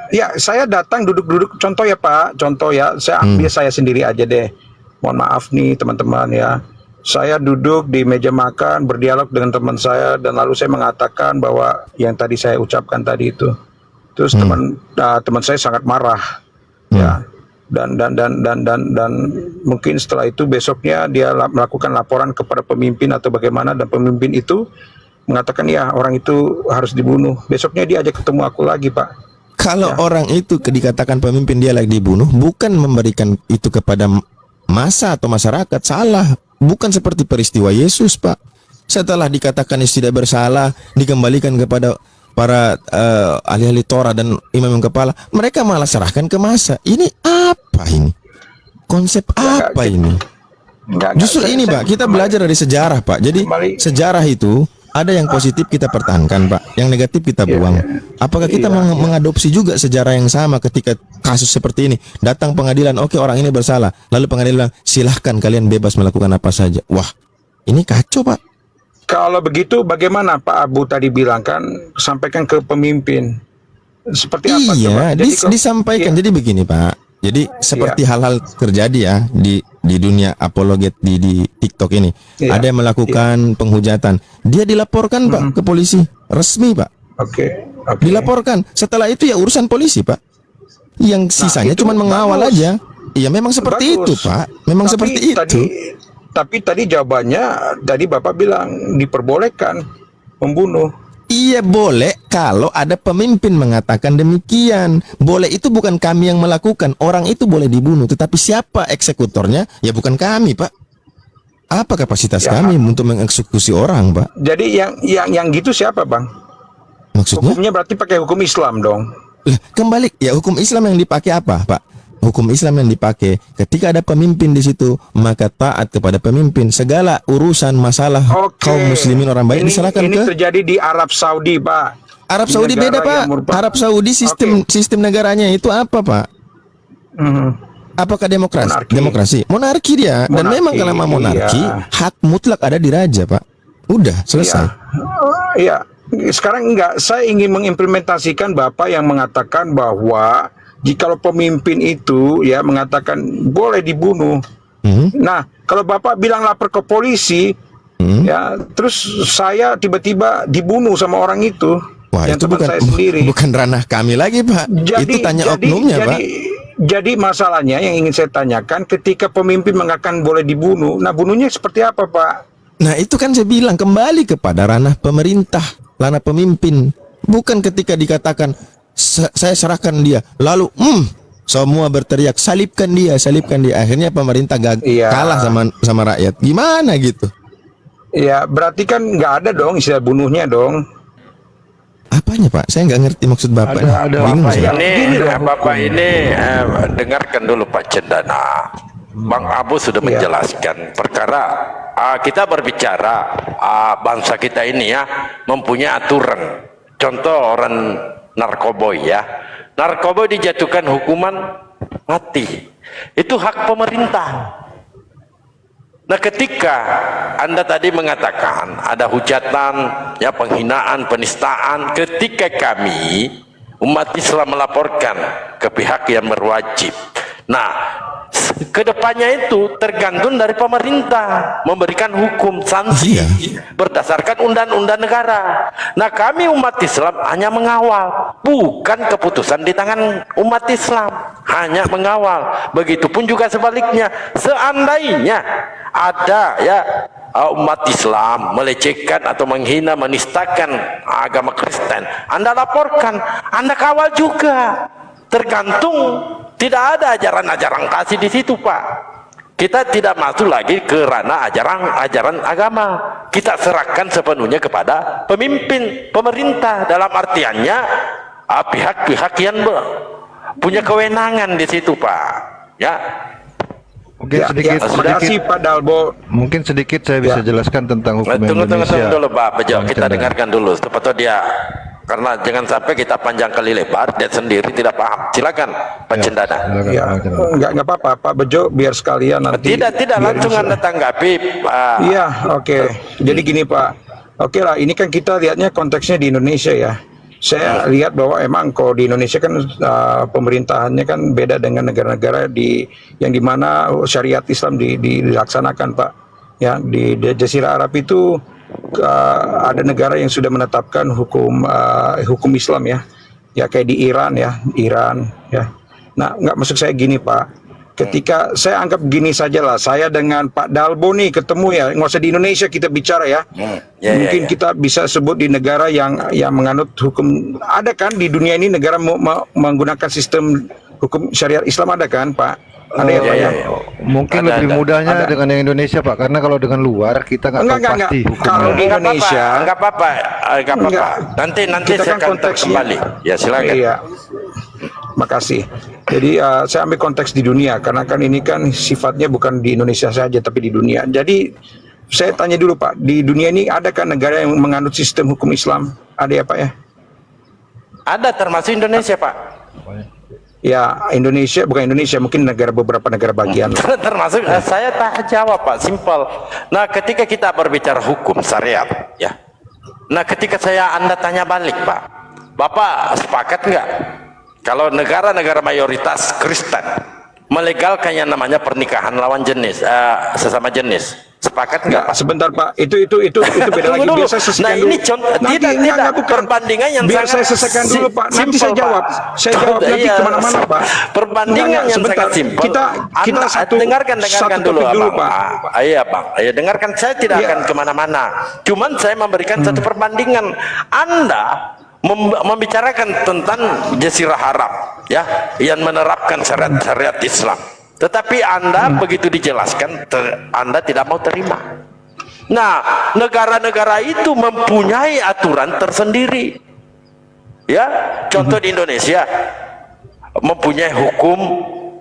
ya saya datang duduk-duduk. Contoh ya Pak, contoh ya. Saya ambil saya sendiri aja deh. Mohon maaf nih teman-teman ya. Saya duduk di meja makan, berdialog dengan teman saya, dan lalu saya mengatakan bahwa yang tadi saya ucapkan tadi itu. Terus teman saya sangat marah, ya. Dan mungkin setelah itu besoknya dia melakukan laporan kepada pemimpin atau bagaimana, dan pemimpin itu mengatakan ya orang itu harus dibunuh. Besoknya dia ajak ketemu aku lagi, Pak. Kalau orang itu dikatakan pemimpin dia lagi dibunuh, bukan memberikan itu kepada massa atau masyarakat, salah. Bukan seperti peristiwa Yesus, Pak. Setelah dikatakan Yesus tidak bersalah, dikembalikan kepada para ahli-ahli Torah dan imam kepala, mereka malah serahkan ke massa. Ini apa ini? Konsep apa ini? Justru ini, Pak, kita belajar dari sejarah, Pak. Jadi sejarah itu ada yang positif kita pertahankan, Pak. Yang negatif kita buang. Apakah kita mengadopsi juga sejarah yang sama ketika kasus seperti ini? Datang pengadilan, oke, orang ini bersalah. Lalu pengadilan bilang, silahkan kalian bebas melakukan apa saja. Wah, ini kacau, Pak. Kalau begitu bagaimana Pak Abu tadi bilang kan, sampaikan ke pemimpin. Seperti apa? Iya, disampaikan. Jadi begini, Pak. Jadi seperti hal-hal terjadi ya di dunia apologet di TikTok ini. Ada yang melakukan penghujatan. Dia dilaporkan, Pak, ke polisi. Resmi, Pak. Oke. Dilaporkan. Setelah itu ya urusan polisi, Pak. Yang sisanya cuma mengawal aja. Iya, memang seperti itu, Pak. Memang seperti itu. Tapi tadi jawabannya, tadi Bapak bilang diperbolehkan membunuh. Iya, boleh kalau ada pemimpin mengatakan demikian. Boleh itu bukan kami yang melakukan. Orang itu boleh dibunuh, tetapi siapa eksekutornya? Ya bukan kami, Pak. Apa kapasitas kami untuk mengeksekusi orang, Pak? Jadi yang gitu siapa, Bang? Maksudnya? Hukumnya berarti pakai hukum Islam dong. Kembali, ya hukum Islam yang dipakai apa, Pak? Hukum Islam yang dipakai ketika ada pemimpin di situ, maka taat kepada pemimpin. Segala urusan masalah kaum muslimin orang baik diserahkan ini ke. terjadi di Arab Saudi, Pak. Arab Saudi beda, Pak. Arab Saudi sistem negaranya itu apa, Pak? Apakah demokrasi? Monarki. Demokrasi. Monarki dia. Dan Monarki, memang kalau monarki, iya. hak mutlak ada di raja, Pak. Udah, selesai. Iya. Sekarang enggak, saya ingin mengimplementasikan Bapak yang mengatakan bahwa jikalau pemimpin itu ya mengatakan boleh dibunuh. Nah, kalau Bapak bilang lapor ke polisi, ya terus saya tiba-tiba dibunuh sama orang itu. Wah, yang itu teman saya sendiri. bukan ranah kami lagi, Pak. Itu tanya oknumnya, Pak. Jadi masalahnya yang ingin saya tanyakan, ketika pemimpin mengatakan boleh dibunuh, nah bunuhnya seperti apa, Pak? Nah, itu kan saya bilang kembali kepada ranah pemerintah, ranah pemimpin. Bukan ketika dikatakan saya serahkan dia, lalu semua berteriak salibkan dia. Akhirnya pemerintah kalah sama rakyat. Gimana gitu? Ya, berarti kan nggak ada dong istilah bunuhnya dong. Apanya, Pak? Saya nggak ngerti maksud Bapak. Bingung saya. Bapak ini dengarkan dulu Pak Cendana. Bang Abu sudah menjelaskan perkara kita berbicara bangsa kita ini ya mempunyai aturan. Contoh orang narkoboy ya. Narkoboy dijatuhkan hukuman mati. Itu hak pemerintah. Nah, ketika Anda tadi mengatakan ada hujatan, ya penghinaan, penistaan, ketika kami umat Islam melaporkan ke pihak yang berwajib. Nah, kedepannya itu tergantung dari pemerintah memberikan hukum sanksi berdasarkan undang-undang negara. Nah, kami umat Islam hanya mengawal, bukan keputusan di tangan umat Islam, hanya mengawal. Begitupun juga sebaliknya, seandainya ada ya umat Islam melecehkan atau menghina, menistakan agama Kristen, Anda laporkan, Anda kawal juga. Tergantung, tidak ada ajaran-ajaran kasih di situ, Pak. Kita tidak masuk lagi ke ranah ajaran agama. Kita serahkan sepenuhnya kepada pemimpin, pemerintah, dalam artiannya pihak-pihak yang punya kewenangan di situ, Pak. Ya. Mungkin sedikit, Pak Dalbo. Mungkin sedikit saya bisa jelaskan tentang hukum Indonesia. Tunggu dulu, Pak Bejo. Kita dengarkan dulu. Seperti dia, karena jangan sampai kita panjang kali lebar, dia sendiri tidak paham. Silakan, Pak Cendana. Ya, enggak apa-apa, Pak Bejo, biar sekalian nanti. Tidak langsung Anda tanggapi. Iya, oke. Jadi gini, Pak. Oke lah, ini kan kita lihatnya konteksnya di Indonesia ya. Saya lihat bahwa emang kalau di Indonesia kan pemerintahannya kan beda dengan negara-negara yang dimana syariat Islam dilaksanakan, Pak. Ya, di Jazirah Arab itu ada negara yang sudah menetapkan hukum Islam ya kayak di Iran ya. Nah, nggak maksud saya gini, Pak. Ketika saya anggap gini saja lah, saya dengan Pak Dalbo nih ketemu ya, nggak usah di Indonesia kita bicara ya. Mungkin kita bisa sebut di negara yang menganut hukum. Ada kan di dunia ini negara menggunakan sistem hukum syariat Islam, ada kan, Pak? Ada ya. Mungkin lebih mudahnya dengan yang Indonesia, Pak, karena kalau dengan luar kita nggak tahu pasti hukumnya. Kalau di Indonesia nggak apa-apa. Nanti saya akan kembali. Ya, silakan. Iya. Makasih. Jadi saya ambil konteks di dunia karena kan ini kan sifatnya bukan di Indonesia saja tapi di dunia. Jadi saya tanya dulu, Pak, di dunia ini ada kan negara yang menganut sistem hukum Islam? Ada ya, Pak ya? Ada, termasuk Indonesia, Pak. Ya, Indonesia, bukan Indonesia, mungkin beberapa negara bagian. Termasuk saya tak jawab, Pak, simpel. Nah, ketika kita berbicara hukum syariat, ya. Nah, ketika Anda tanya balik, Pak, Bapak sepakat nggak kalau negara-negara mayoritas Kristen melegalkan yang namanya pernikahan lawan jenis, sesama jenis? Sepakat nggak, Pak? Sebentar, Pak. Itu beda lagi. Biar saya selesaikan dulu. Ini contoh, tidak perbandingan yang biar sangat saya selesaikan dulu, Pak. Nanti saya jawab. Saya jawab nanti kemana-mana, Pak. Perbandingan yang sebentar. sangat simpel. Kita dengarkan dulu, Abang. Pak. Iya, Bang. Ayo dengarkan. Saya tidak akan kemana-mana. Cuman saya memberikan satu perbandingan. Anda membicarakan tentang Jazirah Arab, ya, yang menerapkan syariat Islam. Tetapi Anda begitu dijelaskan, Anda tidak mau terima. Nah, negara-negara itu mempunyai aturan tersendiri. Ya, contoh di Indonesia mempunyai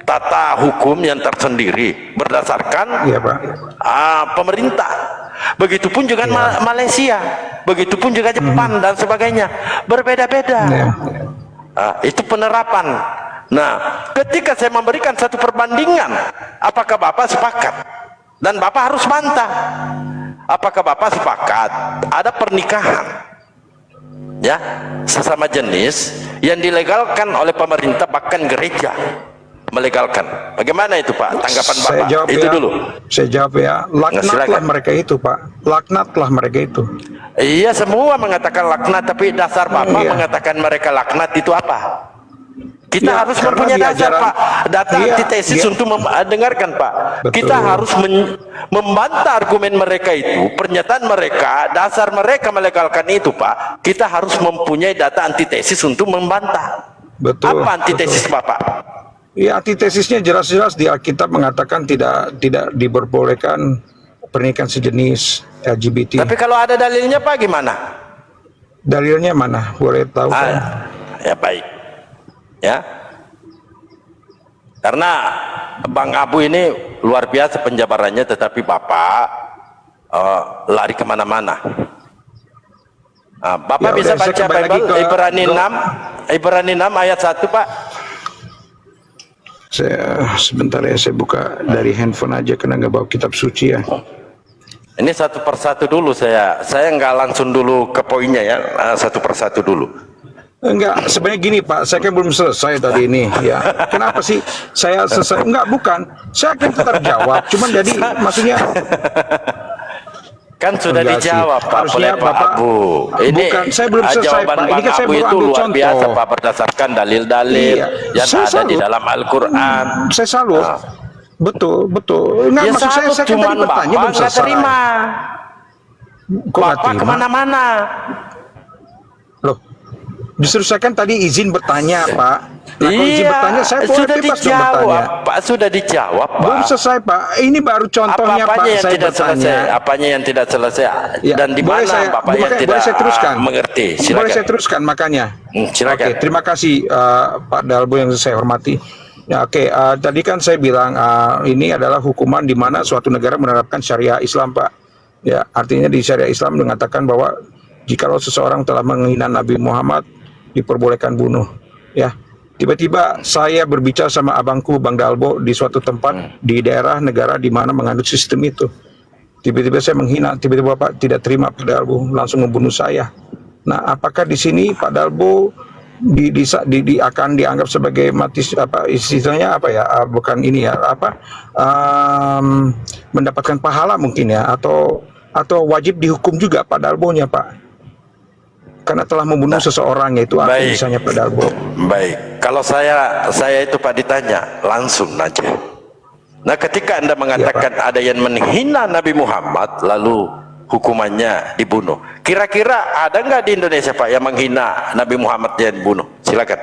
tata hukum yang tersendiri berdasarkan pemerintah. Begitupun juga Malaysia, begitupun juga Jepang dan sebagainya, berbeda-beda. Itu penerapan. Nah, ketika saya memberikan satu perbandingan, apakah Bapak sepakat? Dan Bapak harus bantah. Apakah Bapak sepakat ada pernikahan ya sesama jenis yang dilegalkan oleh pemerintah, bahkan gereja melegalkan? Bagaimana itu Pak tanggapan Bapak? Saya jawab Itu ya, dulu. Saya jawab ya, laknatlah silakan. mereka itu Pak, laknatlah mereka itu. Iya, semua mengatakan laknat, tapi dasar Bapak Iya. mengatakan mereka laknat itu apa? Kita Ya, harus karena mempunyai di dasar ajaran- Pak, data Iya, antitesis iya. untuk dengarkan Pak. Betul. Kita harus membantah argumen mereka itu, pernyataan mereka, dasar mereka melegalkan itu Pak. Kita harus mempunyai data antitesis untuk membantah. Betul. Apa antitesis Bapak? Ya, antitesisnya jelas-jelas di Alkitab mengatakan tidak diperbolehkan pernikahan sejenis LGBT. Tapi kalau ada dalilnya Pak gimana? Dalilnya mana? Boleh tahu kan? Ya baik. Ya, karena Bang Abu ini luar biasa penjabarannya, tetapi Bapak lari kemana-mana. Bapak Ya, bisa udah, saya baca kembali lagi Bible ke- Ibrani 6 ayat 1 Pak. Saya sebentar ya, saya buka dari handphone aja karena nggak bawa kitab suci ya. Ini satu persatu dulu, saya nggak langsung dulu ke poinnya ya, satu persatu dulu. Enggak, sebenarnya gini Pak, saya kan belum selesai tadi ini ya. Kenapa sih saya selesai? Enggak, bukan. Saya akan tetap jawab. Cuman jadi maksudnya Kan sudah enggak sih. dijawab Pak Harusnya oleh Pak Bapak- Abu. Ini bukan, saya belum selesai, jawaban Pak. Ini Bang kan saya Abu baru itu ambil luar contoh. biasa Pak, berdasarkan dalil-dalil Iya. yang Saya ada di salut. dalam Al-Quran. Saya salut. Betul, betul. Enggak, Ya maksud saya salut, kan cuman tadi bertanya Bapak belum nggak selesai. terima. Kok nggak Bapak terima? kemana-mana. Loh, justru saya kan tadi izin bertanya Pak. Nah, kalau izin bertanya saya boleh sudah bebas dong dijawab bertanya. Pak, sudah dijawab Pak. Belum selesai Pak. Ini baru contohnya Pak. Apa-apanya yang Saya tidak bertanya. selesai, apanya yang tidak selesai, Ya, dan di boleh mana saya- Bapak yang boleh tidak saya teruskan? mengerti. Boleh Silakan. saya teruskan makanya. Silakan. Oke, terima kasih Pak Dalbo yang saya hormati. Ya, oke, tadi kan saya bilang ini adalah hukuman di mana suatu negara menerapkan syariah Islam, Pak. Ya, artinya di syariah Islam mengatakan bahwa jikalau seseorang telah menghina Nabi Muhammad diperbolehkan bunuh. Ya, tiba-tiba saya berbicara sama abangku Bang Dalbo di suatu tempat di daerah negara di mana menganut sistem itu. Tiba-tiba saya menghina, tiba-tiba Bapak tidak terima Pak Dalbo, langsung membunuh saya. Nah, apakah di sini Pak Dalbo akan dianggap sebagai mati apa istilahnya apa ya? Bukan ini ya, apa mendapatkan pahala mungkin ya, atau wajib dihukum juga Pak Dalbonya Pak? Karena telah membunuh seseorang, yaitu apa Baik. misalnya Pak Dalbo. Baik, kalau saya itu Pak ditanya langsung aja. Nah, ketika Anda mengatakan ada yang menghina Nabi Muhammad lalu hukumannya dibunuh, kira-kira ada nggak di Indonesia Pak yang menghina Nabi Muhammad yang dibunuh? Silakan.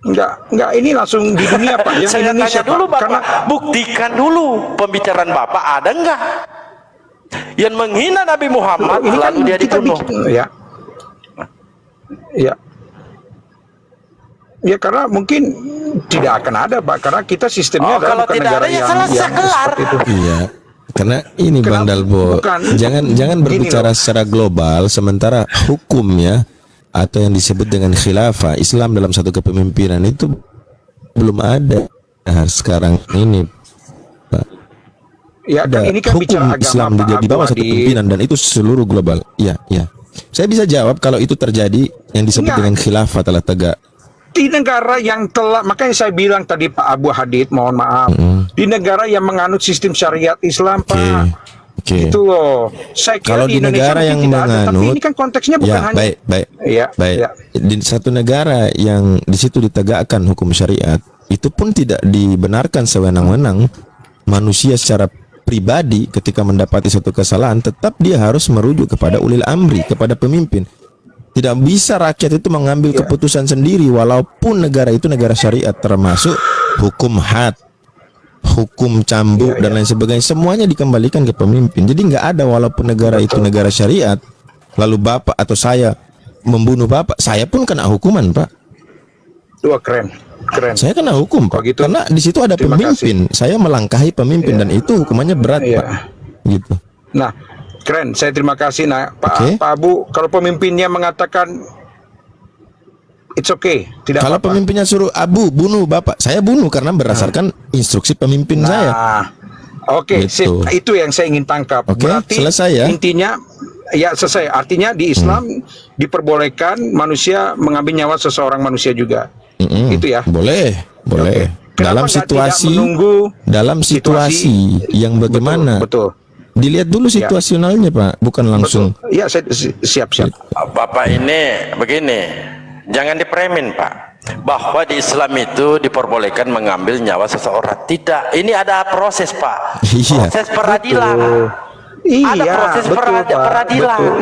Enggak, ini langsung di dunia Pak, yang Saya Indonesia tanya dulu Pak. Bapak, Karena buktikan dulu pembicaraan Bapak ada nggak yang menghina Nabi Muhammad ini kan lalu dia kita dibunuh? Ya, karena mungkin tidak akan ada Pak, karena kita sistemnya adalah kalau bukan tidak negara ada, ya yang selesai, kelar. seperti itu. Iya. Karena ini Bang Dalbo, bukan. jangan Gini berbicara loh. secara global sementara hukumnya atau yang disebut dengan khilafah Islam dalam satu kepemimpinan itu belum ada sekarang ini. Pak. Ya, kan Ada ini kan hukum bicara agama Islam Pak di bawah Abu satu Hadi. pimpinan dan itu seluruh global. Iya, iya. Saya bisa jawab kalau itu terjadi yang disebut Enggak. dengan khilafah telah tegak. Di negara yang telah, makanya saya bilang tadi Pak Abu Hadid, mohon maaf, di negara yang menganut sistem syariat Islam Oke. Pak. Oke. Itu loh. Saya kira Kalau di Indonesia negara mungkin yang tidak ada, tapi menganut, ini kan konteksnya bukan ya, hanya baik. Iya, Baik. iya. Di satu negara yang di situ ditegakkan hukum syariat, itu pun tidak dibenarkan sewenang-wenang manusia secara pribadi ketika mendapati satu kesalahan, tetap dia harus merujuk kepada ulil amri, kepada pemimpin. Tidak bisa rakyat itu mengambil keputusan sendiri walaupun negara itu negara syariat, termasuk hukum had, hukum cambuk dan lain sebagainya, semuanya dikembalikan ke pemimpin. Jadi nggak ada walaupun negara itu negara syariat, lalu bapak atau saya membunuh bapak, saya pun kena hukuman Pak. Wah, keren. Saya kena hukum Pak, Oh, gitu. karena di situ ada Terima pemimpin. Saya melangkahi pemimpin dan itu hukumannya berat Iya. Pak. Gitu. Nah, keren. Saya terima kasih. Nah, Pak Oke. Pak Abu, kalau pemimpinnya mengatakan it's okay, tidak Kalau apa-apa. pemimpinnya suruh Abu bunuh bapak, saya bunuh karena berdasarkan instruksi pemimpin saya. Nah, oke, Gitu. itu yang saya ingin tangkap. Oke, Berarti selesai ya. intinya ya selesai. Artinya di Islam diperbolehkan manusia mengambil nyawa seseorang manusia juga. Gitu ya. Boleh. Oke. Dalam Kenapa nggak situasi, tidak menunggu situasi yang bagaimana? Betul. Dilihat dulu situasionalnya Pak, bukan langsung. Betul. Iya, saya siap. Bapak ini begini, jangan dipremin Pak, bahwa di Islam itu diperbolehkan mengambil nyawa seseorang. Tidak, ini ada proses Pak, Iya. proses peradilan. Ada Iya, proses betul, Pak. peradilan. Betul.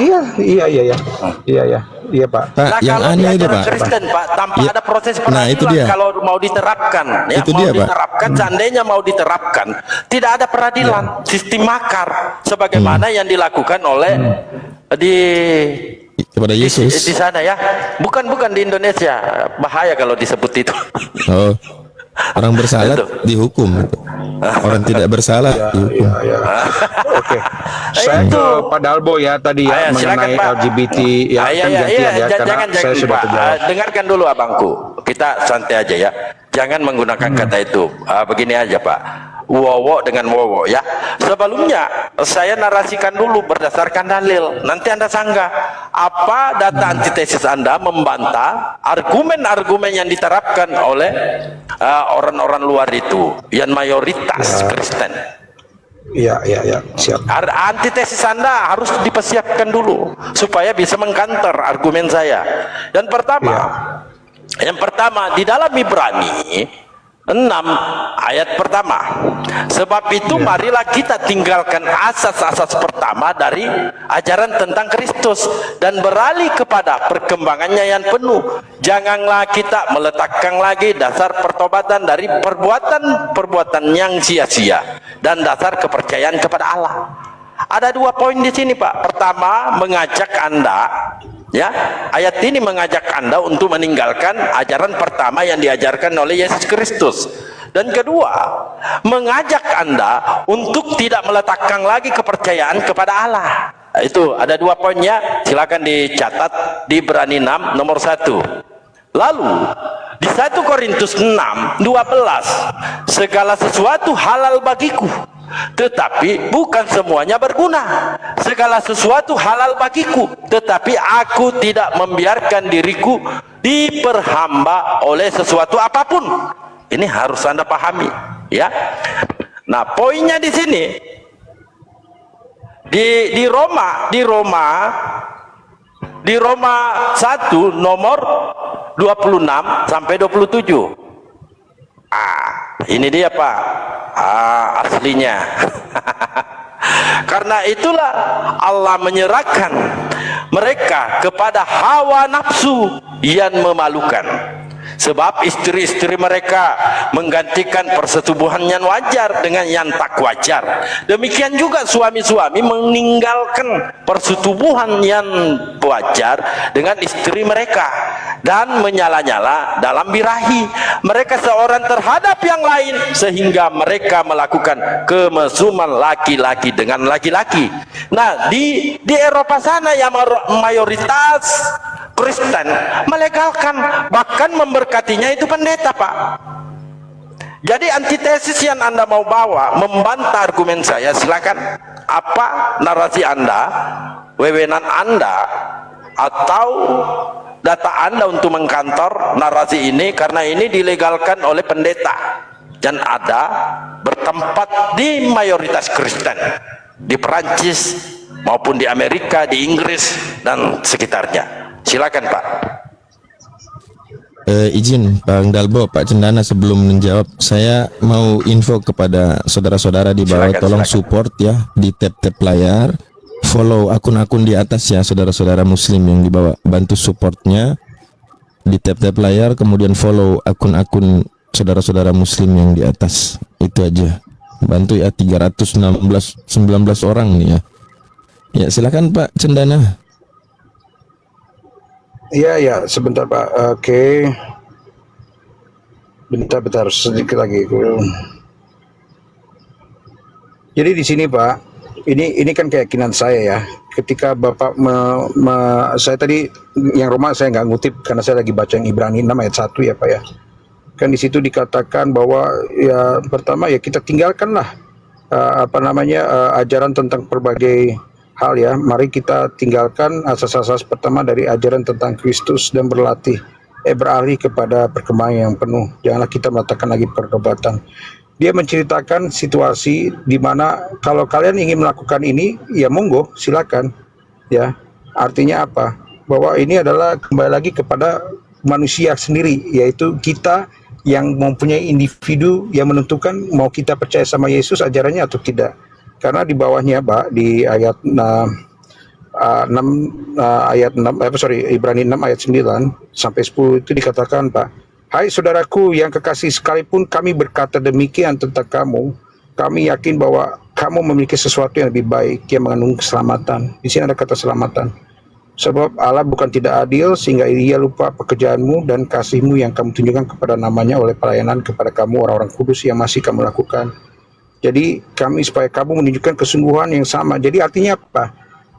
Iya, Pak. Pak, Nah, yang kalau aneh di itu ajaran Pak. Kristen Pak, tanpa Ya. ada proses Nah, peradilan, itu dia. kalau mau diterapkan, ya Itu mau dia, Pak. diterapkan, seandainya mau diterapkan, tidak ada peradilan, sistem makar, sebagaimana yang dilakukan oleh Kepada di Yesus. sana ya, bukan di Indonesia, bahaya kalau disebut itu. Oh, orang bersalah Itu. dihukum. Orang tidak bersalah dihukum. Iya. Oke. Saya Itu. ke Pak Dalbo ya tadi ya, Ayo, silakan, mengenai Pak. LGBT ya, Iya, kan iya, gantian iya, ya, karena jangan saya sudah Pak. terjawab. Dengarkan dulu abangku, kita santai aja ya, jangan menggunakan kata itu. Begini aja Pak, wowo dengan wowo ya. Sebelumnya saya narasikan dulu berdasarkan dalil, nanti Anda sanggah apa data antitesis Anda membantah argumen-argumen yang diterapkan oleh orang-orang luar itu yang mayoritas Kristen. Iya, siap. Antitesis Anda harus dipersiapkan dulu supaya bisa mengkanter argumen saya. Yang pertama di dalam Ibrani 6 ayat pertama. Sebab itu marilah kita tinggalkan asas-asas pertama dari ajaran tentang Kristus dan beralih kepada perkembangannya yang penuh. Janganlah kita meletakkan lagi dasar pertobatan dari perbuatan-perbuatan yang sia-sia dan dasar kepercayaan kepada Allah. Ada 2 poin di sini Pak. Pertama, mengajak Anda ya, ayat ini mengajak Anda untuk meninggalkan ajaran pertama yang diajarkan oleh Yesus Kristus. Dan kedua, mengajak Anda untuk tidak meletakkan lagi kepercayaan kepada Allah. Nah, itu ada 2 poinnya, silakan dicatat di Ibrani 6 nomor 1. Lalu di 1 Korintus 6:12, segala sesuatu halal bagiku, tetapi bukan semuanya berguna. Segala sesuatu halal bagiku, tetapi aku tidak membiarkan diriku diperhamba oleh sesuatu apapun. Ini harus Anda pahami, ya. Nah, poinnya di sini di Roma 1 nomor 26 sampai 27. Ini dia Pak, aslinya. Karena itulah Allah menyerahkan mereka kepada hawa nafsu yang memalukan. Sebab istri-istri mereka menggantikan persetubuhan yang wajar dengan yang tak wajar. Demikian juga suami-suami meninggalkan persetubuhan yang wajar dengan istri mereka dan menyala-nyala dalam birahi mereka seorang terhadap yang lain, sehingga mereka melakukan kemesuman laki-laki dengan laki-laki. Nah, di Eropa sana yang mayoritas Kristen melegalkan, bahkan memberkatinya itu pendeta Pak. Jadi antitesis yang Anda mau bawa membantah argumen saya, silakan. Apa narasi Anda, wewenang Anda, atau data Anda untuk mengkantor narasi ini, karena ini dilegalkan oleh pendeta dan ada bertempat di mayoritas Kristen di Perancis maupun di Amerika, di Inggris dan sekitarnya. Silakan Pak. Izin Bang Dalbo, Pak Cendana, sebelum menjawab, saya mau info kepada saudara-saudara di bawah, tolong support ya di tab-tab layar, follow akun-akun di atas ya, saudara-saudara muslim yang di bawah, bantu supportnya di tab-tab layar, kemudian follow akun-akun saudara-saudara muslim yang di atas. Itu aja, bantu ya, 319 orang nih ya. Ya silakan Pak Cendana. Iya, sebentar Pak. Oke. Bentar, sedikit lagi. Jadi di sini Pak, ini kan keyakinan saya ya. Ketika Bapak saya tadi yang Roma saya nggak ngutip karena saya lagi baca yang Ibrani 6 ayat 1 ya Pak ya. Kan di situ dikatakan bahwa ya pertama ya kita tinggalkanlah ajaran tentang berbagai hal ya. Mari kita tinggalkan asas-asas pertama dari ajaran tentang Kristus dan beralih kepada perkembangan yang penuh. Janganlah kita meletakkan lagi perdebatan. Dia menceritakan situasi di mana kalau kalian ingin melakukan ini, ya monggo, silakan. Ya, artinya apa? Bahwa ini adalah kembali lagi kepada manusia sendiri, yaitu kita yang mempunyai individu yang menentukan mau kita percaya sama Yesus ajarannya atau tidak. Karena di bawahnya, Pak, di ayat 6 Ibrani 6 ayat 9 sampai 10 itu dikatakan, Pak, hai saudaraku yang kekasih, sekalipun kami berkata demikian tentang kamu, kami yakin bahwa kamu memiliki sesuatu yang lebih baik yang mengandung keselamatan. Di sini ada kata selamatan. Sebab Allah bukan tidak adil sehingga Ia lupa pekerjaanmu dan kasihmu yang kamu tunjukkan kepada namanya oleh pelayanan kepada kamu orang-orang kudus yang masih kamu lakukan. Jadi kami supaya kamu menunjukkan kesungguhan yang sama. Jadi artinya apa?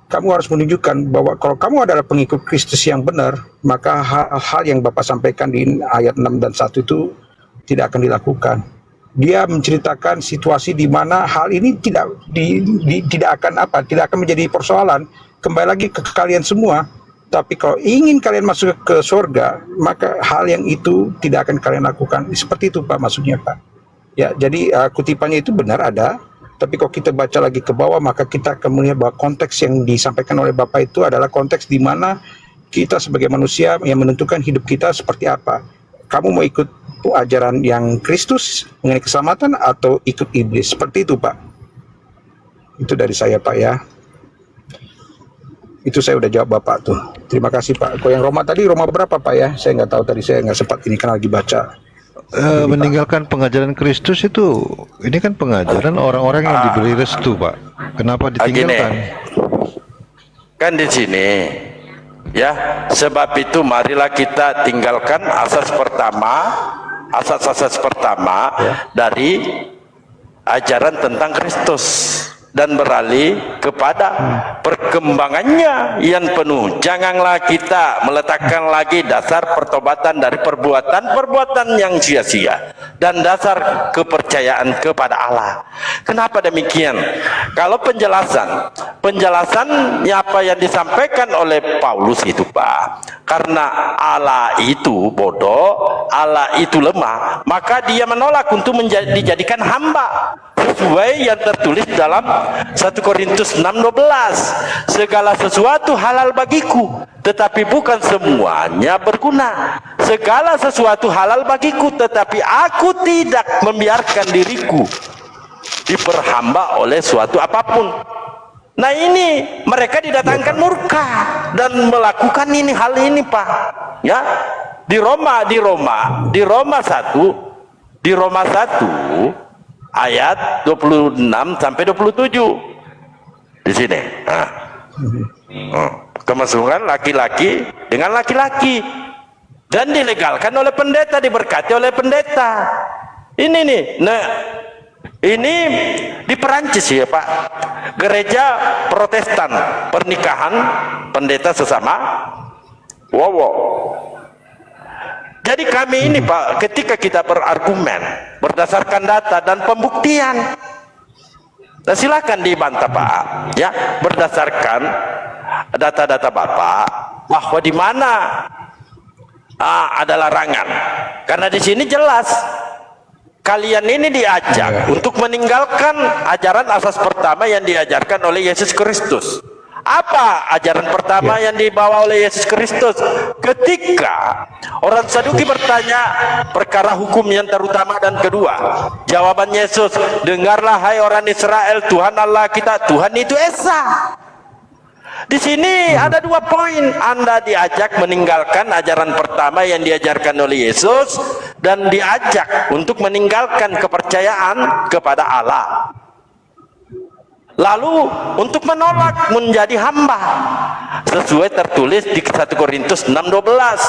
Kamu harus menunjukkan bahwa kalau kamu adalah pengikut Kristus yang benar, maka hal-hal yang Bapak sampaikan di ayat 6 dan 1 itu tidak akan dilakukan. Dia menceritakan situasi di mana hal ini tidak akan menjadi persoalan. Kembali lagi ke kalian semua. Tapi kalau ingin kalian masuk ke surga, maka hal yang itu tidak akan kalian lakukan. Seperti itu Pak maksudnya Pak. Ya, jadi kutipannya itu benar ada. Tapi kalau kita baca lagi ke bawah, maka kita akan melihat bahwa konteks yang disampaikan oleh Bapak itu adalah konteks di mana kita sebagai manusia yang menentukan hidup kita seperti apa. Kamu mau ikut ajaran yang Kristus mengenai keselamatan atau ikut iblis? Seperti itu Pak. Itu dari saya Pak ya. Itu saya udah jawab Bapak tuh. Terima kasih Pak. Kalau yang Roma tadi, Roma berapa Pak ya? Saya nggak tahu tadi, saya nggak sempat ini kan lagi baca. Meninggalkan pengajaran Kristus itu, ini kan pengajaran orang-orang yang diberi restu, Pak. Kenapa ditinggalkan? Kan di sini, ya. Sebab itu marilah kita tinggalkan asas pertama dari ajaran tentang Kristus dan beralih kepada perkembangannya yang penuh. Janganlah kita meletakkan lagi dasar pertobatan dari perbuatan-perbuatan yang sia-sia dan dasar kepercayaan kepada Allah. Kenapa demikian? Kalau penjelasannya apa yang disampaikan oleh Paulus itu Pak, karena Allah itu bodoh, Allah itu lemah, maka dia menolak untuk dijadikan hamba. Sesuai yang tertulis dalam 1 Korintus 6:12, segala sesuatu halal bagiku, tetapi bukan semuanya berguna. Segala sesuatu halal bagiku, tetapi aku tidak membiarkan diriku diperhamba oleh suatu apapun. Nah ini mereka didatangkan murka dan melakukan hal ini Pak. Ya, di Roma 1 ayat 26 sampai 27 di sini. Kemesraan laki-laki dengan laki-laki dan dilegalkan oleh pendeta, diberkati oleh pendeta. Ini nih, nah ini di Perancis ya Pak, gereja Protestan, pernikahan pendeta sesama wowo. Jadi kami ini Pak, ketika kita berargumen berdasarkan data dan pembuktian, nah, silakan dibantah Pak, ya, berdasarkan data-data Bapak bahwa di mana ada larangan. Karena di sini jelas kalian ini diajak untuk meninggalkan ajaran asas pertama yang diajarkan oleh Yesus Kristus. Apa ajaran pertama yang dibawa oleh Yesus Kristus? Ketika orang Saduki bertanya perkara hukum yang terutama dan kedua, jawaban Yesus, dengarlah hai orang Israel, Tuhan Allah kita, Tuhan itu Esa. Di sini ada 2 poin. Anda diajak meninggalkan ajaran pertama yang diajarkan oleh Yesus dan diajak untuk meninggalkan kepercayaan kepada Allah. Lalu untuk menolak menjadi hamba sesuai tertulis di 1 Korintus 6:12.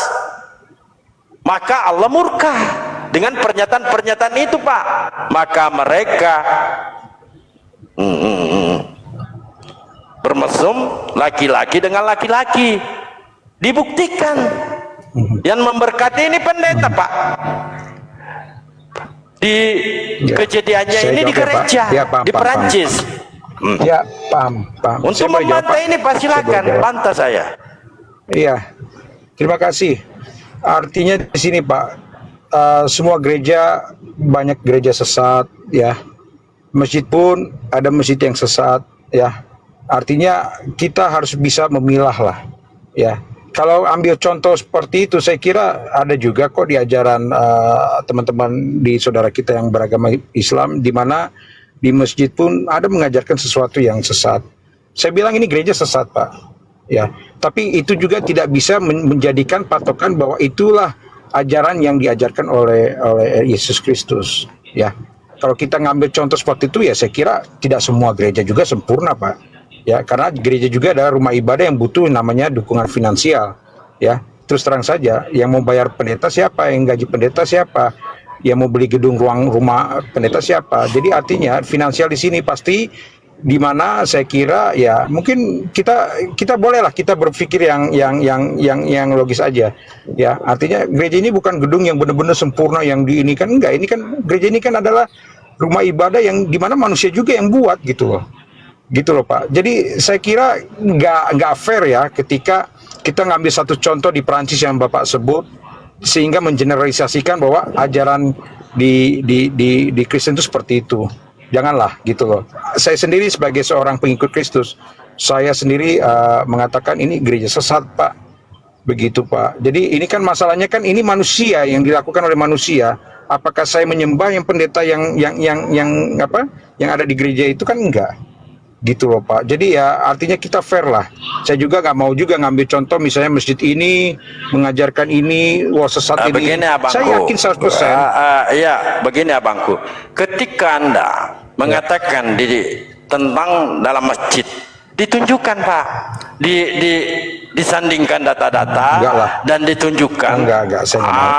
Maka Allah murka dengan pernyataan-pernyataan itu Pak. Maka mereka bermesum laki-laki dengan laki-laki. Dibuktikan. Yang memberkati ini pendeta, Pak. Di kejadiannya Saya ini di jawab ya, Pak. gereja Ya, paham, di paham, Perancis. Ya, paham. Untuk Saya boleh jawab, membantai Pak? ini Pak, Saya silakan boleh jawab. bantah saya. Iya, terima kasih. Artinya di sini Pak, semua gereja, banyak gereja sesat, ya. Masjid pun ada masjid yang sesat, ya. Artinya kita harus bisa memilah lah, ya. Kalau ambil contoh seperti itu, saya kira ada juga kok di ajaran teman-teman di saudara kita yang beragama Islam, di mana di masjid pun ada mengajarkan sesuatu yang sesat. Saya bilang ini gereja sesat, Pak. Ya, tapi itu juga tidak bisa menjadikan patokan bahwa itulah ajaran yang diajarkan oleh Yesus Kristus. Ya, kalau kita ngambil contoh seperti itu, ya saya kira tidak semua gereja juga sempurna, Pak. Ya, karena gereja juga adalah rumah ibadah yang butuh namanya dukungan finansial. Ya, terus terang saja, yang mau bayar pendeta siapa, yang gaji pendeta siapa, yang mau beli gedung ruang rumah pendeta siapa. Jadi artinya finansial di sini pasti, di mana saya kira ya mungkin kita bolehlah kita berpikir yang logis aja. Ya, artinya gereja ini bukan gedung yang benar-benar sempurna yang di ini kan enggak. Ini kan gereja ini kan adalah rumah ibadah yang di mana manusia juga yang buat gitu loh. Gitu loh Pak. Jadi saya kira nggak fair ya ketika kita ngambil satu contoh di Perancis yang Bapak sebut sehingga mengeneralisasikan bahwa ajaran di Kristen itu seperti itu. Janganlah gitu loh. Saya sendiri sebagai seorang pengikut Kristus, saya sendiri mengatakan ini gereja sesat Pak. Begitu Pak. Jadi ini kan masalahnya kan ini manusia yang dilakukan oleh manusia. Apakah saya menyembah yang pendeta yang ada di gereja itu kan enggak. Gitu loh Pak. Jadi ya artinya kita fair lah. Saya juga nggak mau juga ngambil contoh misalnya masjid ini mengajarkan ini, wah sesat ini. Begini abangku. Saya yakin 100%. Ya, begini abangku. Ketika Anda mengatakan tentang dalam masjid, ditunjukkan Pak, disandingkan data-data dan ditunjukkan. Enggak, saya nggak mau.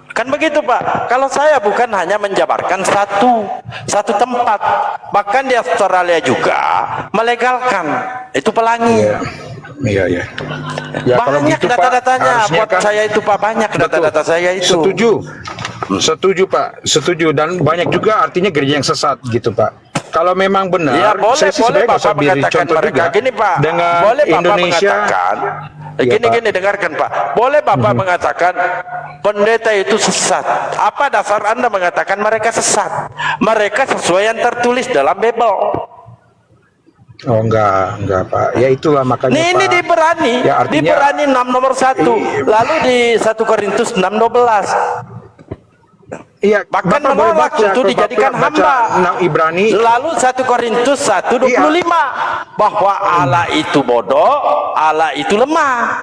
Kan begitu Pak. Kalau saya bukan hanya menjabarkan satu tempat, bahkan di Australia juga melegalkan itu pelangi. Iya. Ya, kalau banyak gitu, data-datanya Pak, buat kan, saya itu Pak, banyak data-data saya itu. Setuju Pak, setuju, dan banyak juga artinya gereja yang sesat gitu Pak. Kalau memang benar, Ya boleh Bapak mengatakan mereka gini Pak. dengan Boleh Bapak Indonesia mengatakan Ya, gini dengarkan Pak. Boleh Bapak mengatakan pendeta itu sesat. Apa dasar Anda mengatakan mereka sesat? Mereka sesuai yang tertulis dalam Bible. Oh enggak Pak. Ya itulah makanya Pak. Ini di Berani, Ya, artinya, di Berani 6 nomor 1. Lalu di 1 Korintus 6:12. Iya, Bahkan Bapak boleh menolak baca, untuk kalau dijadikan Bapak baca hamba. Ibrani. Lalu 1 Korintus 1:25 bahwa Allah itu bodoh, Allah itu lemah,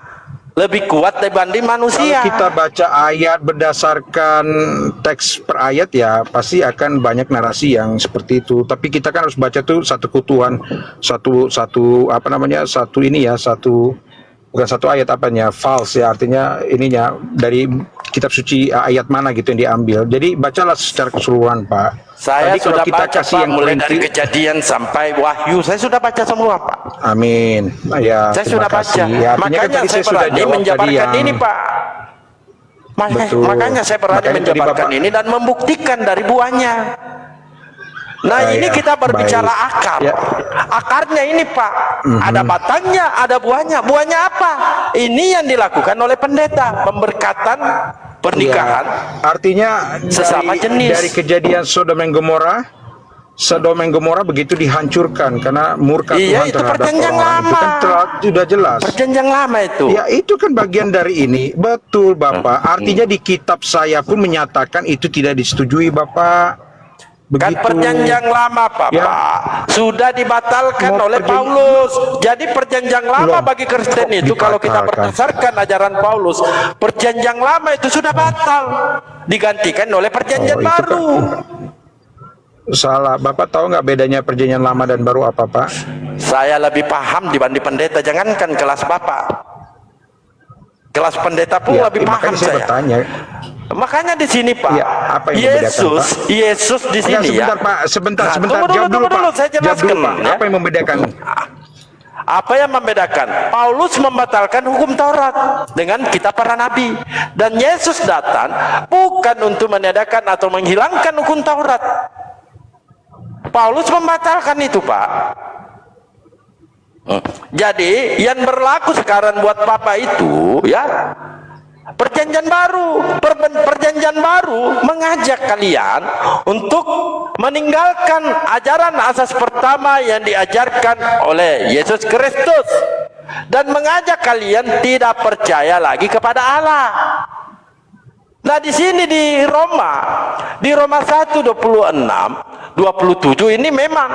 lebih kuat dibanding manusia. Kalau kita baca ayat berdasarkan teks per ayat ya pasti akan banyak narasi yang seperti itu. Tapi kita kan harus baca tuh satu ketuhan, satu bukan satu ayat apanya, false ya, artinya ininya dari kitab suci ayat mana gitu yang diambil. Jadi bacalah secara keseluruhan Pak. Saya Tadi kalau sudah kita baca kasih Pak, yang mulai dari perinci- Kejadian sampai Wahyu, saya sudah baca semua Pak. Amin. Ya, Saya terima sudah baca. kasih. Ya, artinya kan Makanya tadi saya sudah berani jawab menjabarkan tadi ini yang- Pak. Betul. Makanya saya berani Makanya tadi menjabarkan Bapak- ini dan membuktikan dari buahnya. Nah ini Ya, kita berbicara baik. akar. Ya. Akarnya ini Pak, ada batangnya, ada buahnya. Buahnya apa? Ini yang dilakukan oleh pendeta, pemberkatan pernikahan. Ya, artinya Sesama jenis. dari kejadian Sodom dan Gomora begitu dihancurkan karena murka Iya, Tuhan itu terhadap perjanjian orang-orang itu kan lama. sudah jelas. Perjanjian lama itu. Ya itu kan bagian dari ini. Betul Bapak. Artinya di kitab saya pun menyatakan itu tidak disetujui Bapak. Kan Begitu. perjanjian lama Pak, Ya. sudah dibatalkan Mau oleh Paulus. Jadi perjanjian lama Loh, bagi Kristen kok itu kalau kita dibatalkan? berdasarkan ajaran Paulus, perjanjian lama itu sudah batal, digantikan oleh perjanjian Oh, itu kan- baru. Salah. Bapak tahu nggak bedanya perjanjian lama dan baru apa Pak? Saya lebih paham dibanding pendeta, jangankan kelas Bapak. Kelas pendeta pun Ya, lebih paham makanya saya saya. bertanya. Makanya di sini Pak, Ya, apa yang membedakan, Yesus di Enggak, sini sebentar ya. Pak, sebentar, Nah, sebentar. tunggu Jawab dulu Pak. saya Jawab jelaskan dulu Pak. ya. Apa yang membedakan? Apa yang membedakan? Paulus membatalkan hukum Taurat dengan kitab para nabi, dan Yesus datang bukan untuk meniadakan atau menghilangkan hukum Taurat. Paulus membatalkan itu, Pak. Jadi yang berlaku sekarang buat Bapak itu, ya, perjanjian baru mengajak kalian untuk meninggalkan ajaran asas pertama yang diajarkan oleh Yesus Kristus, dan mengajak kalian tidak percaya lagi kepada Allah. Nah, di sini di Roma 1:26-27 ini memang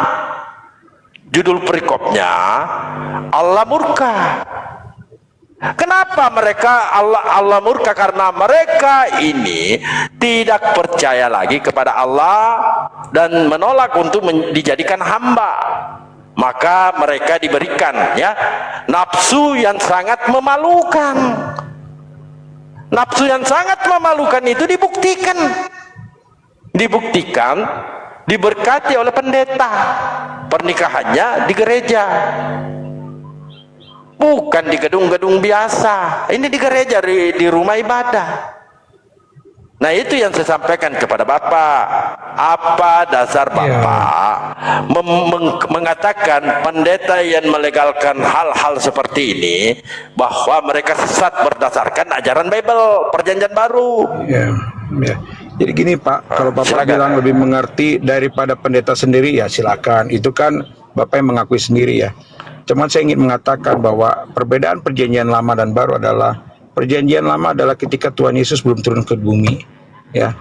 judul perikopnya Allah murka. Kenapa mereka Allah murka? Karena mereka ini tidak percaya lagi kepada Allah dan menolak untuk dijadikan hamba. Maka mereka diberikan, ya, nafsu yang sangat memalukan. Nafsu yang sangat memalukan itu dibuktikan diberkati oleh pendeta. Pernikahannya di gereja, bukan di gedung-gedung biasa. Ini di gereja, di rumah ibadah. Nah, itu yang saya sampaikan kepada Bapak. Apa dasar Bapak mengatakan pendeta yang melegalkan hal-hal seperti ini, bahwa mereka sesat berdasarkan ajaran Bible Perjanjian Baru? Ya. Jadi gini, Pak, kalau Bapak bilang lebih mengerti daripada pendeta sendiri, ya silakan. Itu kan Bapak yang mengakui sendiri, ya. Cuman saya ingin mengatakan bahwa perbedaan perjanjian lama dan baru adalah, perjanjian lama adalah ketika Tuhan Yesus belum turun ke bumi, ya.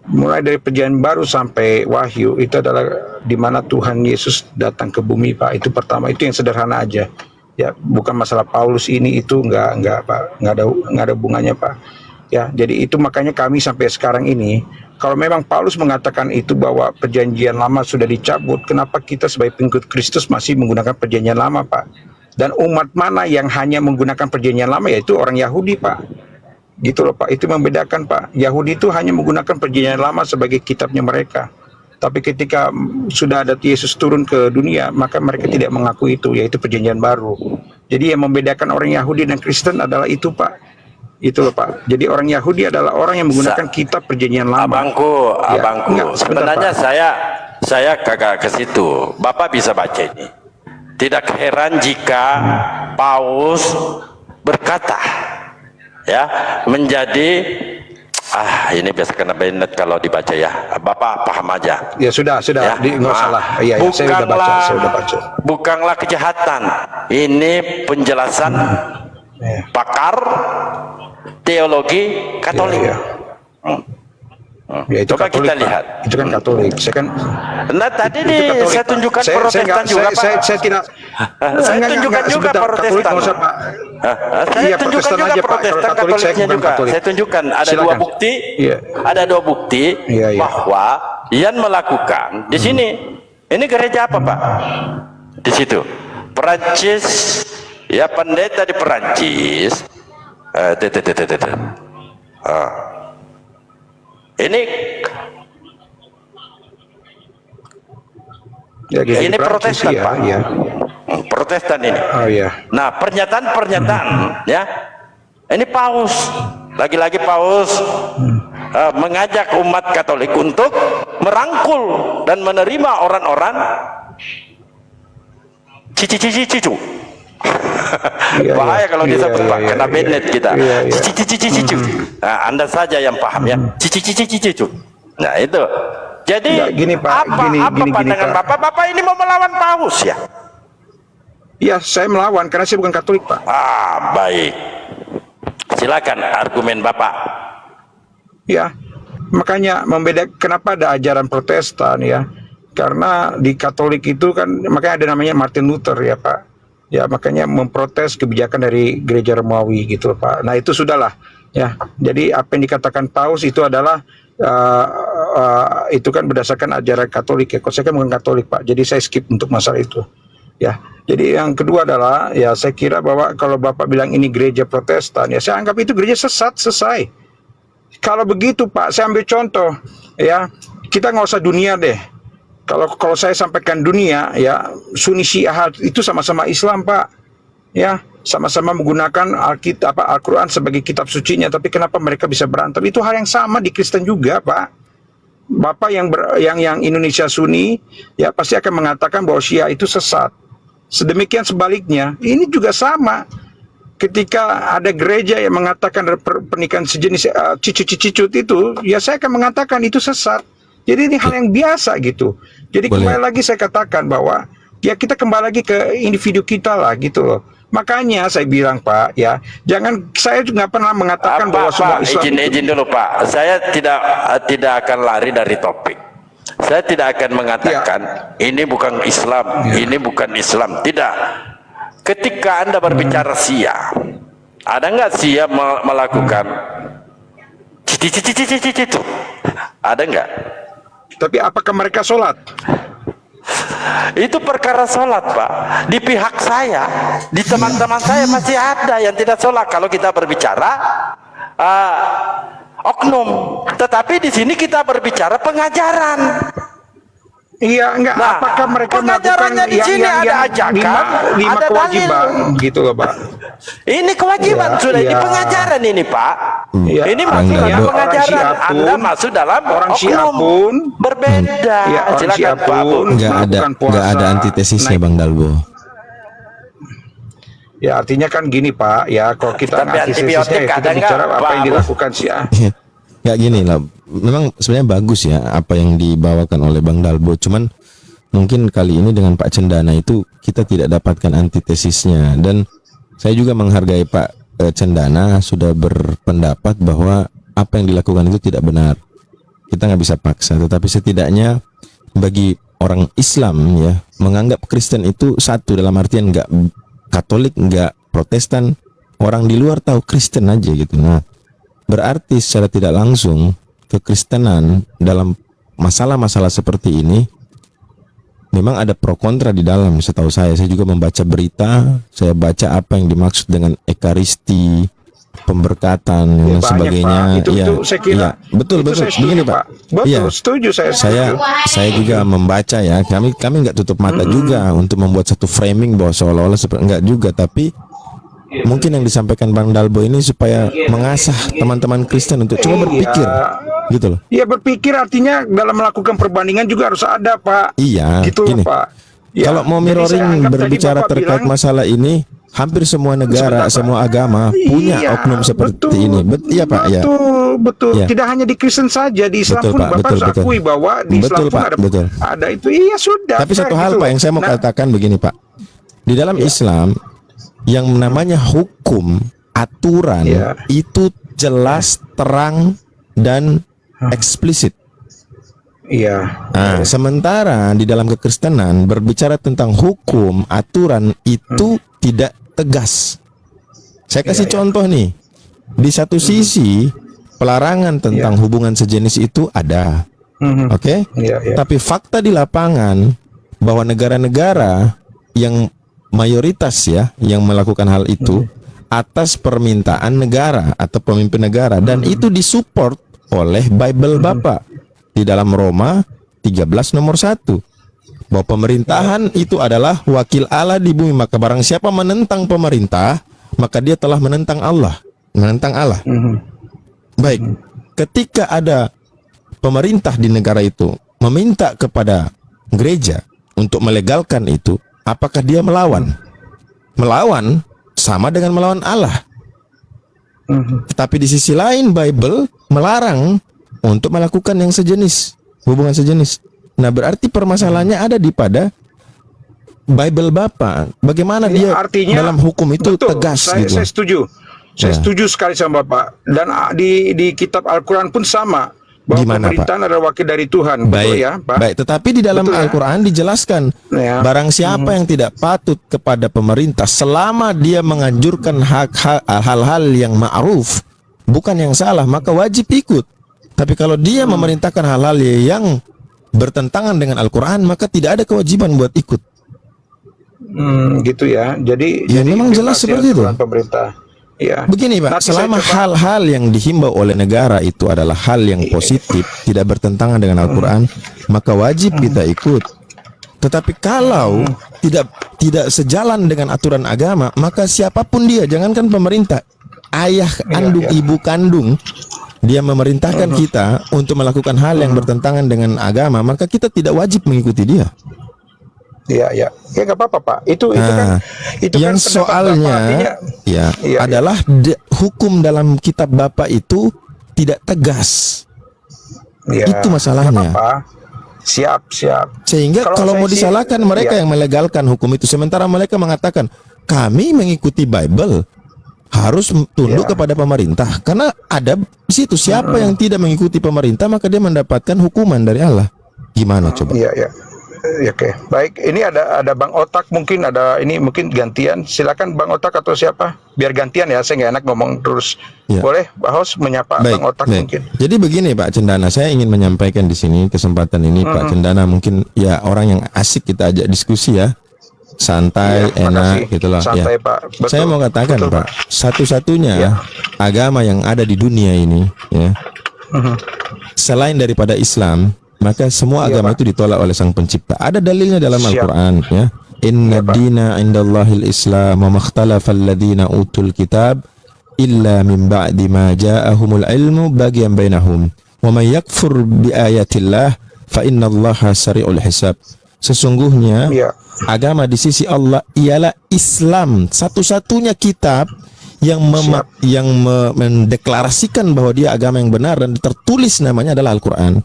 Mulai dari perjanjian baru sampai Wahyu itu adalah di mana Tuhan Yesus datang ke bumi, Pak. Itu pertama, itu yang sederhana aja. Ya, bukan masalah Paulus ini itu enggak Pak, enggak ada hubungannya, Pak. Ya, jadi itu makanya kami sampai sekarang ini, kalau memang Paulus mengatakan itu bahwa perjanjian lama sudah dicabut, kenapa kita sebagai pengikut Kristus masih menggunakan perjanjian lama, Pak? Dan umat mana yang hanya menggunakan perjanjian lama, yaitu orang Yahudi, Pak. Gitu loh, Pak. Itu membedakan, Pak. Yahudi itu hanya menggunakan perjanjian lama sebagai kitabnya mereka. Tapi ketika sudah ada Yesus turun ke dunia, maka mereka tidak mengakui itu, yaitu perjanjian baru. Jadi yang membedakan orang Yahudi dan Kristen adalah itu, Pak. Itu loh, Pak. Jadi orang Yahudi adalah orang yang menggunakan kitab perjanjian lama. Abangku, Enggak, sebenarnya saya kagak ke situ. Bapak bisa baca ini. Tidak heran jika Paulus berkata, ya, menjadi ini biasa kena banned kalau dibaca, ya. Bapak paham aja. Ya sudah, ya? nggak salah. Iya, saya sudah baca. Bukanlah kejahatan. Ini penjelasan pakar teologi Katolik. Ya, itu coba Katolik, kita lihat. Pak. Itu kan Katolik. Saya kan. Nah, tadi Katolik, saya tunjukkan Pak. Protestan juga, Pak. Saya tidak. Saya tunjukkan juga Protestan. Katolik, usah, Pak. Saya tunjukkan juga aja, Pak. Protestan Katolik, Katoliknya juga. Katolik. Saya tunjukkan ada Silakan. dua bukti. Iya. Ada dua bukti bahwa yang melakukan di sini. Ini gereja apa, Pak? Di situ. Perancis, ya, pendeta di Perancis. Ini Ya, ini Protestan, ya, Pak. ya. Protestan ini. Oh ya. Nah, pernyataan, ya. Ini Paus. Lagi-lagi Paus mengajak umat Katolik untuk merangkul dan menerima orang-orang cicu. Bahaya kalau disebut, Pak, kena banned kita. Cicu. Nah, Anda saja yang paham, ya. Cicu. Nah, itu. Jadi gini, Pak, apa pandangan Pak. Bapak ini mau melawan Paus, ya? Ya, saya melawan karena saya bukan Katolik, Pak. Baik. Silakan argumen Bapak. Ya, makanya kenapa ada ajaran Protestan, ya? Karena di Katolik itu kan makanya ada namanya Martin Luther, ya, Pak. Ya, makanya memprotes kebijakan dari gereja Romawi gitu, Pak. Nah, itu sudahlah, ya. Jadi apa yang dikatakan Paus itu adalah itu kan berdasarkan ajaran Katolik, ya. Kalau saya kan bukan Katolik, Pak. Jadi saya skip untuk masalah itu. Ya. Jadi yang kedua adalah, ya, saya kira bahwa kalau Bapak bilang ini gereja Protestan, ya saya anggap itu gereja sesat, selesai. Kalau begitu, Pak, saya ambil contoh, ya. Kita nggak usah dunia deh. kalau saya sampaikan dunia ya, Sunni Syiah itu sama-sama Islam, Pak. Ya, sama-sama menggunakan Alkitab, Al-Quran sebagai kitab sucinya, tapi kenapa mereka bisa berantem? Itu hal yang sama di Kristen juga, Pak. Bapak yang Indonesia Sunni ya pasti akan mengatakan bahwa Syiah itu sesat. Sedemikian sebaliknya, ini juga sama. Ketika ada gereja yang mengatakan pernikahan sejenis cicut itu, ya saya akan mengatakan itu sesat. Jadi ini hal yang biasa gitu. Jadi kembali lagi saya katakan bahwa ya kita kembali lagi ke individu kita lah gitu loh. Makanya saya bilang, Pak, ya jangan, saya juga nggak pernah mengatakan bahwa semua Islam izin dulu, Pak. Saya tidak akan lari dari topik. Saya tidak akan mengatakan ini bukan Islam, ini bukan Islam. Tidak. Ketika Anda berbicara Syiah, ada nggak Syiah melakukan itu? Ada nggak? Tapi apakah mereka sholat? Itu perkara sholat, Pak. Di pihak saya, di teman-teman saya masih ada yang tidak sholat. Kalau kita berbicara oknum, tetapi di sini kita berbicara pengajaran. Iya, enggak. Nah, apakah mereka melakukan pengajarannya di sini ada ajakan, lima ada kewajiban gitu loh, Pak. Ini kewajiban sudah di pengajaran ini, Pak. Ya, ini masuk dalam pengajaran. Anda masuk dalam orang Syiah oknum. pun Berbeda. ya, orang Silakan Syiah Pak Abu. pun Nggak ada antitesisnya, Bang Dalbo. Ya artinya kan gini, Pak, ya kalau kita Tapi antibiotik kita ada nggak, bicara apa Pak yang Abu? dilakukan Syiah. Nggak gini lah. Memang sebenarnya bagus ya apa yang dibawakan oleh Bang Dalbo. Cuman mungkin kali ini dengan Pak Cendana itu kita tidak dapatkan antitesisnya. Dan saya juga menghargai Pak Cendana sudah berpendapat bahwa apa yang dilakukan itu tidak benar. Kita nggak bisa paksa. Tetapi setidaknya bagi orang Islam ya, menganggap Kristen itu satu, dalam artian nggak Katolik, nggak Protestan, orang di luar tahu Kristen aja gitu. Nah, berarti secara tidak langsung kekristenan dalam masalah-masalah seperti ini memang ada pro kontra di dalam. Setahu saya juga membaca berita, saya baca apa yang dimaksud dengan ekaristi, pemberkatan dan sebagainya. Pak. Itu saya kira betul saya setuju, begini Pak. Betul, setuju saya juga membaca ya. Kami nggak tutup mata juga untuk membuat satu framing bahwa seolah-olah seperti enggak juga, tapi mungkin yang disampaikan Bang Dalbo ini supaya mengasah teman-teman Kristen untuk coba berpikir, gitu loh. Iya, berpikir artinya dalam melakukan perbandingan juga harus ada, Pak. Iya, gitu gini. Pak. Ya, Kalau mau jadi saya mirroring anggap tadi berbicara Bapak terkait bilang, masalah ini, hampir semua negara, semua agama punya iya, oknum seperti betul, ini. Iya Pak, ya. Betul. Ya. Tidak hanya di Kristen saja, di Islam Betul, pun Pak, Bapak betul, harus betul. akui bahwa di Islam Betul, pun Pak, betul. ada itu. Iya sudah. Tapi satu hal gitu Pak loh. yang saya mau katakan begini Pak. Di dalam Islam yang namanya hukum, aturan itu jelas, terang dan eksplisit. Iya. Nah, sementara di dalam kekristenan berbicara tentang hukum, aturan itu tidak tegas. Saya kasih contoh nih. Di satu sisi pelarangan tentang hubungan sejenis itu ada. Oke? Tapi fakta di lapangan bahwa negara-negara yang mayoritas ya yang melakukan hal itu atas permintaan negara atau pemimpin negara, dan itu disupport oleh Bible Bapak di dalam Roma 13 nomor 1 bahwa pemerintahan itu adalah wakil Allah di bumi, maka barang siapa menentang pemerintah maka dia telah menentang Allah. Baik, ketika ada pemerintah di negara itu meminta kepada gereja untuk melegalkan itu, apakah dia melawan? Melawan sama dengan melawan Allah. Tapi di sisi lain Bible melarang untuk melakukan yang sejenis, hubungan sejenis. Nah, berarti permasalahannya ada di pada Bible Bapak. Bagaimana dia artinya, dalam hukum itu betul, tegas saya, gitu. Saya setuju. Saya setuju sekali sama Bapak. Dan di kitab Al-Quran pun sama. Bahwa Gimana, pemerintahan adalah wakil dari Tuhan. Baik, betul ya, Pak? baik. Tetapi di dalam Al-Quran dijelaskan barang siapa yang tidak patut kepada pemerintah selama dia menganjurkan hal-hal yang ma'ruf, bukan yang salah, maka wajib ikut. Tapi kalau dia memerintahkan hal-hal yang bertentangan dengan Al-Quran, maka tidak ada kewajiban buat ikut. Gitu ya. Jadi memang jelas seperti itu. Pemerintah. Ya. Begini Pak, Nanti saya selama coba- hal-hal yang dihimbau oleh negara itu adalah hal yang positif, tidak bertentangan dengan Al-Quran, maka wajib kita ikut. Tetapi kalau tidak sejalan dengan aturan agama, maka siapapun dia, jangankan pemerintah, ayah kandung, ibu kandung, dia memerintahkan kita untuk melakukan hal yang bertentangan dengan agama, maka kita tidak wajib mengikuti dia. Iya, ya. Ya nggak apa-apa, Pak. Itu kan yang pendapat soalnya Bapak, artinya, ya Iya, adalah hukum dalam kitab Bapak itu tidak tegas. ya, Itu masalahnya. nggak apa-apa. Siap. Sehingga kalau saya mau sih- disalahkan mereka iya. yang melegalkan hukum itu, sementara mereka mengatakan kami mengikuti Bible harus tunduk Iya. kepada pemerintah, karena ada di situ siapa yang tidak mengikuti pemerintah maka dia mendapatkan hukuman dari Allah. Gimana coba? Iya, ya. Ya, oke. Baik, ini ada Bang Otak, mungkin ada ini mungkin gantian. Silakan Bang Otak atau siapa? Biar gantian ya, saya nggak enak ngomong terus. Ya. Boleh, Pak Host menyapa Bang Otak mungkin. Jadi begini Pak Cendana, saya ingin menyampaikan di sini kesempatan ini Pak Cendana, mungkin ya orang yang asik kita ajak diskusi ya, santai, Iya, enak makasih. gitulah. Santai, Ya. Pak. Betul. Saya mau katakan Betul, Pak, satu-satunya Ya. agama yang ada di dunia ini, ya, selain daripada Islam, maka semua Iya, agama Pak. itu ditolak oleh Sang Pencipta. Ada dalilnya dalam Siap. Al-Quran, ya. Inna Iya, Pak. dina indallahil Islam wa makhtalafa alladhina utul kitab illa min ba'di ma ja'ahumul ilmu bagian bainahum wa may yakfur bi ayatillah fa innallaha sari'ul hisab. Sesungguhnya Iya. agama di sisi Allah ialah Islam, satu-satunya kitab yang mendeklarasikan bahwa dia agama yang benar dan tertulis namanya adalah Al-Quran.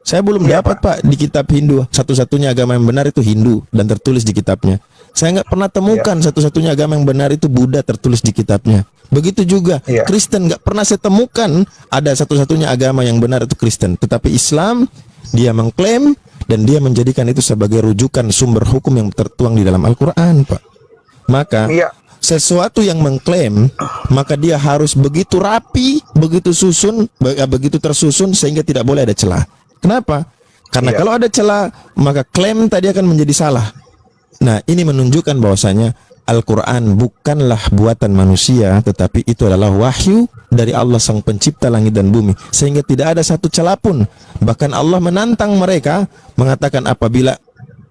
Saya belum Iya, dapat Pak di kitab Hindu satu-satunya agama yang benar itu Hindu dan tertulis di kitabnya. Saya nggak pernah temukan satu-satunya agama yang benar itu Buddha tertulis di kitabnya. Begitu juga Iya. Kristen, nggak pernah saya temukan ada satu-satunya agama yang benar itu Kristen. Tetapi Islam dia mengklaim dan dia menjadikan itu sebagai rujukan sumber hukum yang tertuang di dalam Al-Quran Pak. Maka Iya. sesuatu yang mengklaim maka dia harus begitu rapi, begitu tersusun sehingga tidak boleh ada celah. Kenapa? Karena Iya. kalau ada celah maka klaim tadi akan menjadi salah. Nah, ini menunjukkan bahwasanya Al-Quran bukanlah buatan manusia, tetapi itu adalah wahyu dari Allah Sang Pencipta langit dan bumi, sehingga tidak ada satu celah pun. Bahkan Allah menantang mereka mengatakan apabila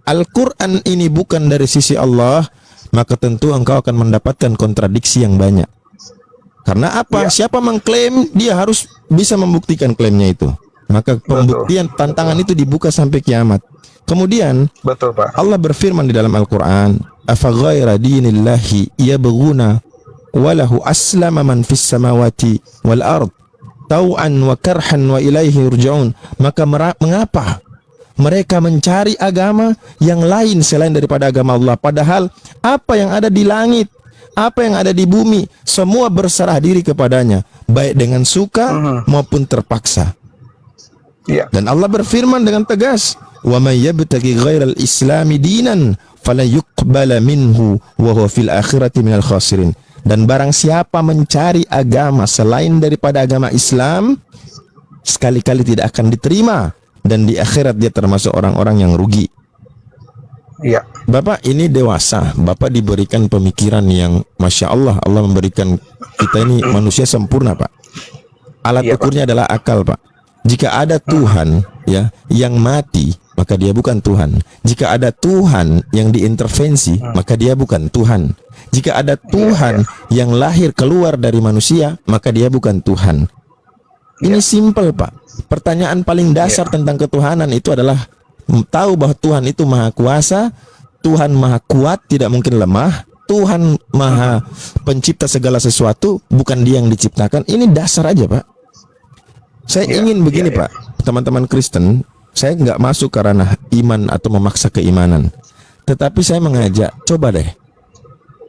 Al-Quran ini bukan dari sisi Allah, maka tentu engkau akan mendapatkan kontradiksi yang banyak. Karena apa? Ya. Siapa mengklaim dia harus bisa membuktikan klaimnya itu. Maka pembuktian tantangan itu dibuka sampai kiamat. Kemudian Betul, Pak. Allah berfirman di dalam Al-Quran, afa ghaira dinillahi yabghuna walahu aslama man fis samawati wal ard tau'an wa karhan wa ilaihi yurja'un. Maka mengapa mereka mencari agama yang lain selain daripada agama Allah, padahal apa yang ada di langit, apa yang ada di bumi, semua berserah diri kepadanya, baik dengan suka maupun terpaksa. Iya. Dan Allah berfirman dengan tegas, wa may yabtaghi ghairal islami dinan fala yuqbala minhu wa huwa fil akhirati minal khasirin. Dan barang siapa mencari agama selain daripada agama Islam, sekali-kali tidak akan diterima, dan di akhirat dia termasuk orang-orang yang rugi. Iya. Bapak ini dewasa, Bapak diberikan pemikiran yang Masya Allah, Allah memberikan kita ini manusia sempurna Pak. Alat Iya, Pak. ukurnya adalah akal Pak. Jika ada Tuhan ya yang mati, maka dia bukan Tuhan. Jika ada Tuhan yang diintervensi, maka dia bukan Tuhan. Jika ada Tuhan yang lahir keluar dari manusia, maka dia bukan Tuhan. Ini simple Pak. Pertanyaan paling dasar tentang ketuhanan itu adalah tahu bahwa Tuhan itu maha kuasa, Tuhan maha kuat, tidak mungkin lemah, Tuhan maha pencipta segala sesuatu, bukan dia yang diciptakan. Ini dasar aja Pak. Saya ingin begini Pak, teman-teman Kristen, saya nggak masuk ke ranah iman atau memaksa keimanan, tetapi saya mengajak, coba deh,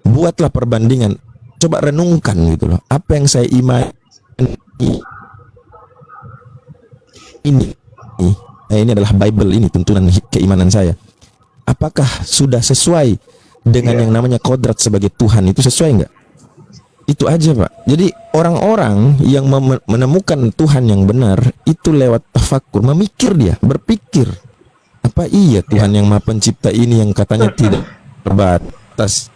buatlah perbandingan, coba renungkan gitu loh, apa yang saya imani ini adalah Bible, ini tuntunan keimanan saya. Apakah sudah sesuai dengan yang namanya kodrat sebagai Tuhan, itu sesuai nggak? Itu aja Pak. Jadi orang-orang yang menemukan Tuhan yang benar itu lewat tafakur, memikir dia, berpikir. Apa iya Tuhan yang Maha Pencipta ini yang katanya tidak terbatas,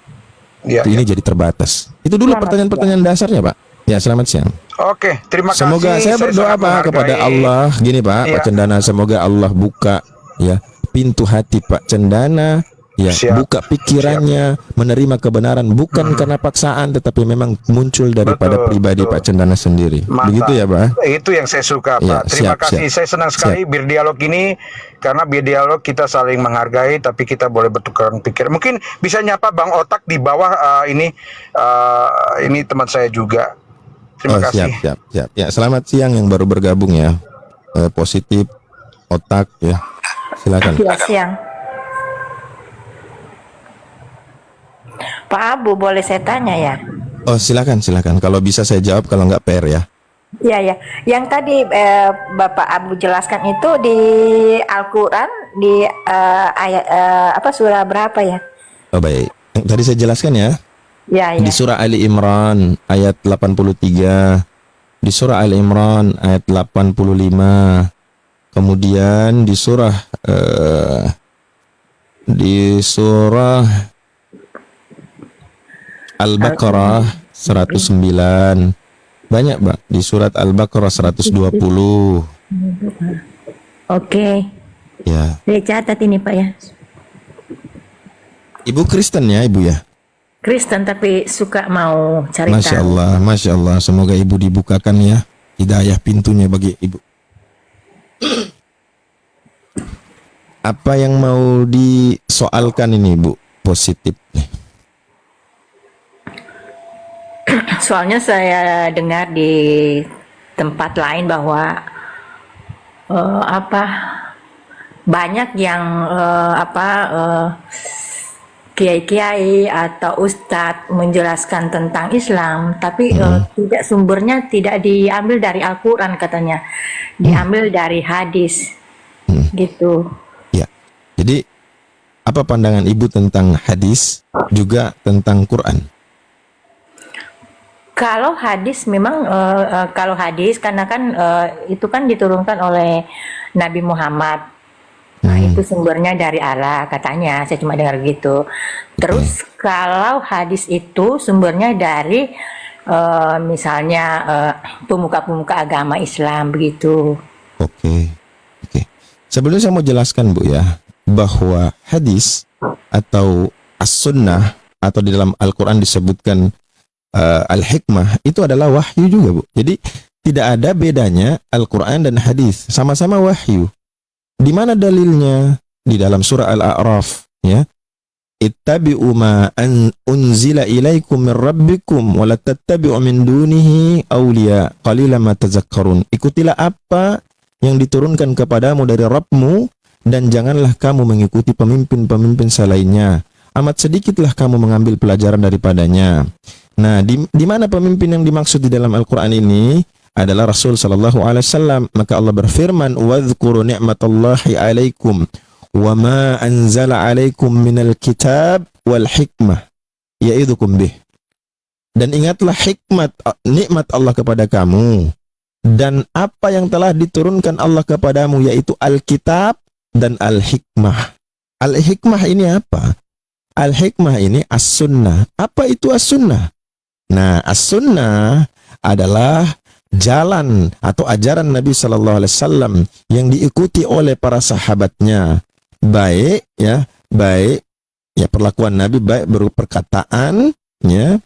Ya, Ini jadi terbatas. Itu dulu pertanyaan-pertanyaan dasarnya, Pak. Ya, selamat siang. Oke, terima kasih. Semoga saya berdoa sangat Pak kepada menghargai. Allah, gini Pak, Iya. Pak Cendana, semoga Allah buka ya pintu hati Pak Cendana, ya Siap. buka pikirannya, menerima kebenaran bukan karena paksaan, tetapi memang muncul daripada Betul, pribadi betul. Pak Cendana sendiri. Mantap. Begitu ya Pak? Itu yang saya suka, Pak. Ya, Terima siap, kasih. siap. Saya senang sekali berdialog ini karena berdialog kita saling menghargai, tapi kita boleh bertukar pikir. Mungkin bisa nyapa Bang Otak di bawah ini teman saya juga. Terima kasih. Siap. Ya, selamat siang yang baru bergabung ya. Positif otak ya. Silakan. Ya, siang. Pak Abu, boleh saya tanya ya? Oh, silakan. Kalau bisa saya jawab, kalau nggak PR ya. Ya, ya. Yang tadi Bapak Abu jelaskan itu di Al-Quran di ayat surah berapa ya? Oh, baik. Yang tadi saya jelaskan ya. Ya, ya. Di surah Ali Imran ayat 83, di surah Ali Imran ayat 85, kemudian di surah Al-Baqarah 109. Banyak, Mbak. Di surat Al-Baqarah 120. Oke. Ya. Saya catat ini Pak ya. Ibu Kristen ya, Ibu ya. Kristen tapi suka mau cari Masya tahu. Allah, Masya Allah. Semoga Ibu dibukakan ya hidayah pintunya bagi Ibu. Apa yang mau disoalkan ini, Bu? Positif nih. Soalnya saya dengar di tempat lain bahwa banyak yang kiai-kiai atau ustadz menjelaskan tentang Islam, tapi tidak sumbernya tidak diambil dari Al-Quran katanya, diambil dari hadis, gitu. Ya. Jadi apa pandangan Ibu tentang hadis juga tentang Quran? Kalau hadis memang kalau hadis karena kan itu kan diturunkan oleh Nabi Muhammad. Nah, itu sumbernya dari Allah katanya. Saya cuma dengar gitu. Terus kalau hadis itu sumbernya dari misalnya pemuka-pemuka agama Islam begitu. Oke. Sebelumnya saya mau jelaskan, Bu ya, bahwa hadis atau as-sunnah atau di dalam Al-Quran disebutkan al-hikmah itu adalah wahyu juga, Bu. Jadi tidak ada bedanya Al-Quran dan hadis, sama-sama wahyu. Di mana dalilnya? Di dalam surah Al-A'raf ya. Ittabi'u ma unzila ilaikum min rabbikum wa la tattabi'u min dunihi awliya qalilan ma tazakkarun. Ikutilah apa yang diturunkan kepadamu dari Rabbmu dan janganlah kamu mengikuti pemimpin-pemimpin selainnya. Amat sedikitlah kamu mengambil pelajaran daripadanya. Nah, di mana pemimpin yang dimaksud di dalam Al-Quran ini adalah Rasul sallallahu alaihi wasallam. Maka Allah berfirman, "Wadhkuru ni'matallahi 'alaikum wa ma anzala 'alaikum minal kitab wal hikmah ya'idzukum bih." Dan ingatlah nikmat Allah kepada kamu dan apa yang telah diturunkan Allah kepadamu, yaitu Alkitab dan Al-Hikmah. Al-Hikmah ini apa? Al-Hikmah ini as-sunnah. Apa itu as-sunnah? Nah, as-sunnah adalah jalan atau ajaran Nabi Sallallahu Alaihi Wasallam yang diikuti oleh para sahabatnya. Baik ya perlakuan Nabi, baik berupa perkataan, ya,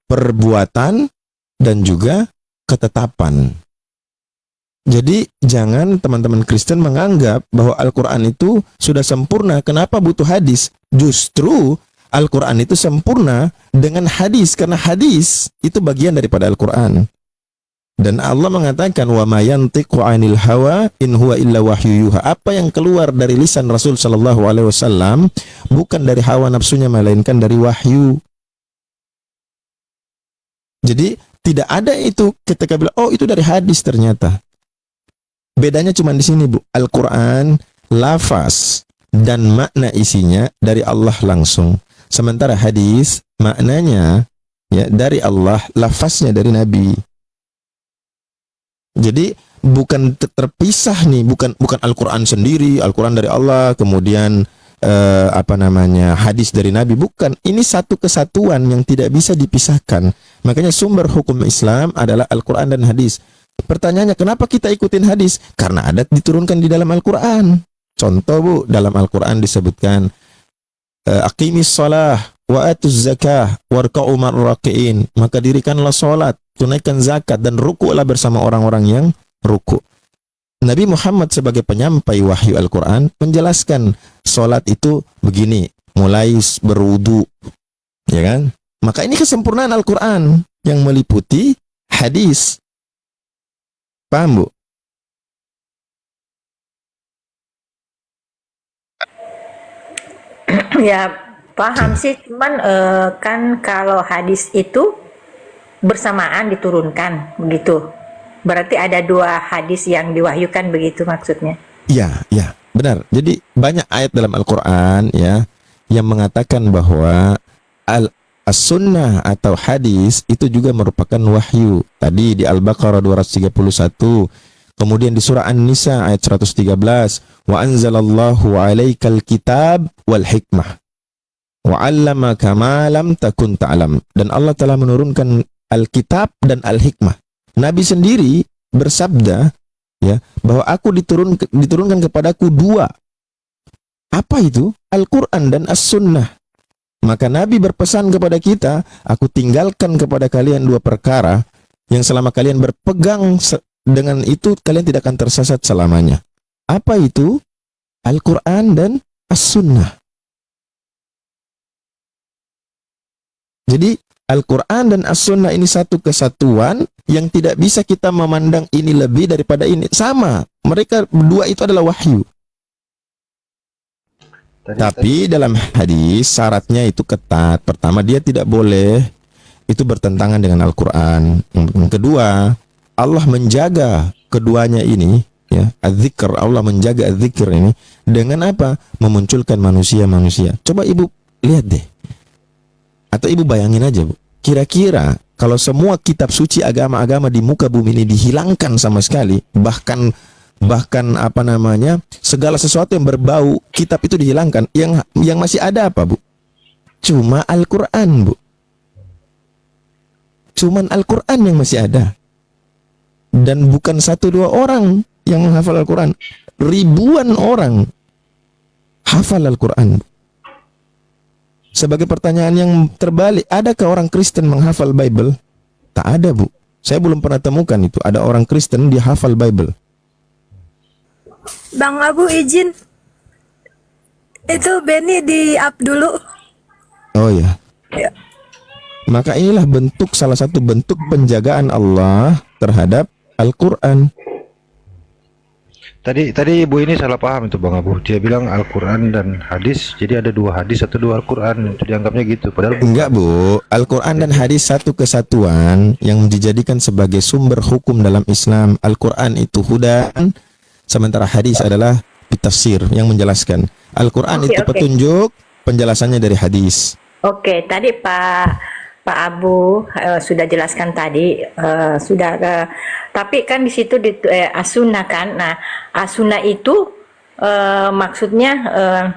perbuatan dan juga ketetapan. Jadi jangan teman-teman Kristen menganggap bahwa Al-Quran itu sudah sempurna. Kenapa butuh hadis? Justru Al-Quran itu sempurna dengan hadis, karena hadis itu bagian daripada Al-Quran. Dan Allah mengatakan, wa ma yantiqu 'anil hawa in huwa illa wahyu yuha. Apa yang keluar dari lisan Rasul sallallahu alaihi wasallam bukan dari hawa nafsunya, melainkan dari wahyu. Jadi tidak ada itu ketika bilang, oh itu dari hadis ternyata. Bedanya cuma di sini, Bu. Al-Quran lafaz dan makna isinya dari Allah langsung. Sementara hadis maknanya ya dari Allah, lafaznya dari Nabi. Jadi bukan terpisah nih, bukan Al-Quran sendiri, Al-Quran dari Allah, kemudian apa namanya, hadis dari Nabi, bukan. Ini satu kesatuan yang tidak bisa dipisahkan. Makanya sumber hukum Islam adalah Al-Quran dan hadis. Pertanyaannya, kenapa kita ikutin hadis? Karena ada diturunkan di dalam Al-Quran. Contoh Bu, dalam Al-Quran disebutkan aqimis shalah wa atuz zakah warka'u marraqiin, maka dirikanlah salat, tunaikan zakat, dan rukuklah bersama orang-orang yang rukuk. Nabi Muhammad sebagai penyampai wahyu Al-Quran menjelaskan salat itu begini, mulai berwudu, ya kan? Maka ini kesempurnaan Al-Quran yang meliputi hadis. Paham Bu? Ya paham sih, cuman kan kalau hadis itu bersamaan diturunkan begitu. Berarti ada dua hadis yang diwahyukan begitu maksudnya. Ya, ya, benar. Jadi banyak ayat dalam Al-Quran ya yang mengatakan bahwa as-sunnah atau hadis itu juga merupakan wahyu. Tadi di Al-Baqarah 231, kemudian di surah An-Nisa ayat 113, wa anzalallahu 'alaikal kitab wal hikmah wa 'allamaka ma lam takun ta'lam. Dan Allah telah menurunkan Alkitab dan Al-Hikmah. Nabi sendiri bersabda ya bahwa aku diturunkan kepadaku dua. Apa itu? Al-Quran dan As-Sunnah. Maka Nabi berpesan kepada kita, aku tinggalkan kepada kalian dua perkara yang selama kalian berpegang dengan itu kalian tidak akan tersesat selamanya. Apa itu? Al-Quran dan As-Sunnah. Jadi Al-Quran dan As-Sunnah ini satu kesatuan yang tidak bisa kita memandang ini lebih daripada ini. Sama, mereka berdua itu adalah wahyu. Tapi dalam hadis syaratnya itu ketat. Pertama, dia tidak boleh itu bertentangan dengan Al-Quran. Yang kedua, Allah menjaga keduanya ini, ya, az-zikr, Allah menjaga az-zikr ini dengan apa? Memunculkan manusia-manusia. Coba Ibu lihat deh. Atau Ibu bayangin aja, Bu. Kira-kira kalau semua kitab suci agama-agama di muka bumi ini dihilangkan sama sekali, bahkan apa namanya, segala sesuatu yang berbau kitab itu dihilangkan, yang masih ada apa, Bu? Cuma Al-Quran, Bu. Cuman Al-Quran yang masih ada. Dan bukan 1-2 orang yang menghafal Al-Quran, ribuan orang hafal Al-Quran. Sebagai pertanyaan yang terbalik, adakah orang Kristen menghafal Bible? Tak ada, Bu. Saya belum pernah temukan itu. Ada orang Kristen dia hafal Bible. Bang Abu izin, itu Benny di up dulu. Oh ya. Ya. Maka inilah salah satu bentuk penjagaan Allah terhadap Al-Quran. Tadi Ibu ini salah paham itu Bang Abu. Dia bilang Al-Quran dan hadis, jadi ada 2 hadis atau 2 Al-Quran. Itu dianggapnya gitu. Padahal enggak, Bu. Al-Quran dan hadis satu kesatuan yang dijadikan sebagai sumber hukum dalam Islam. Al-Quran itu hudan, sementara hadis adalah tafsir yang menjelaskan. Al-Quran itu petunjuk, penjelasannya dari hadis. Oke, tadi Pak Abu sudah jelaskan tadi, tapi kan di situ as-sunnah kan. Nah, as-sunnah itu maksudnya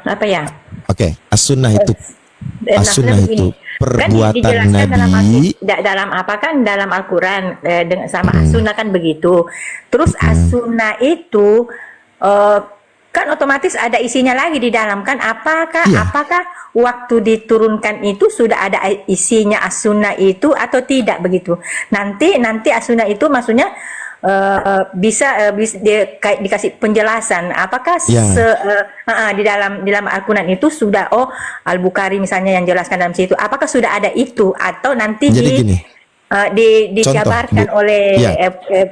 apa ya? Oke, as-sunnah itu perbuatan kan Nabi dalam apa kan dalam Al-Quran sama as-sunnah kan begitu. Terus as-sunnah itu kan otomatis ada isinya lagi di dalam kan. Apakah waktu diturunkan itu sudah ada isinya as-sunnah itu atau tidak begitu? Nanti as-sunnah itu maksudnya bisa dikasih penjelasan apakah di dalam Al-Quran itu sudah Al-Bukhari misalnya yang jelaskan dalam situ, apakah sudah ada itu atau nanti dijabarkan oleh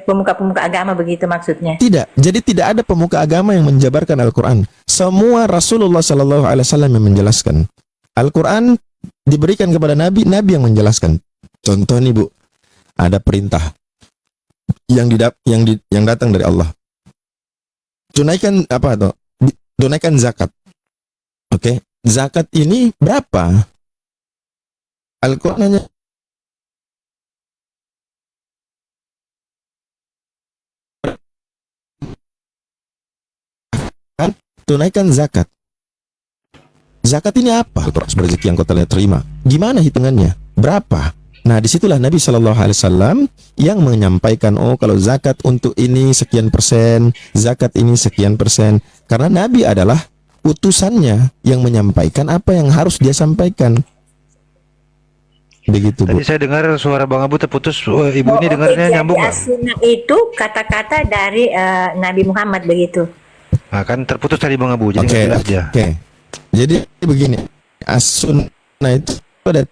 pemuka-pemuka agama begitu maksudnya? Tidak. Jadi tidak ada pemuka agama yang menjabarkan Al-Quran. Semua Rasulullah Sallallahu Alaihi Wasallam yang menjelaskan. Al-Quran diberikan kepada Nabi yang menjelaskan. Contoh nih, Bu, ada perintah yang datang dari Allah. Tunaikan tunaikan zakat. Oke, zakat ini berapa? Al-Quran hanya tunaikan zakat. zakat ini apa? Rezeki yang kau telah terima. Gimana hitungannya? Berapa? Nah, disitulah Nabi Shallallahu Alaihi Wasallam yang menyampaikan, oh kalau zakat untuk ini sekian persen, zakat ini sekian persen. Karena Nabi adalah utusannya yang menyampaikan apa yang harus dia sampaikan. Begitu, Bu. Tadi saya dengar suara Bang Abu terputus. Oh, Ibu ini oke, dengarnya jadi nyambung nggak? as-sunnah itu kata-kata dari Nabi Muhammad begitu. Nah, kan terputus tadi Bang Abu, jadi Oke, nggak jelas dia. oke. Jadi begini, as-sunnah itu ada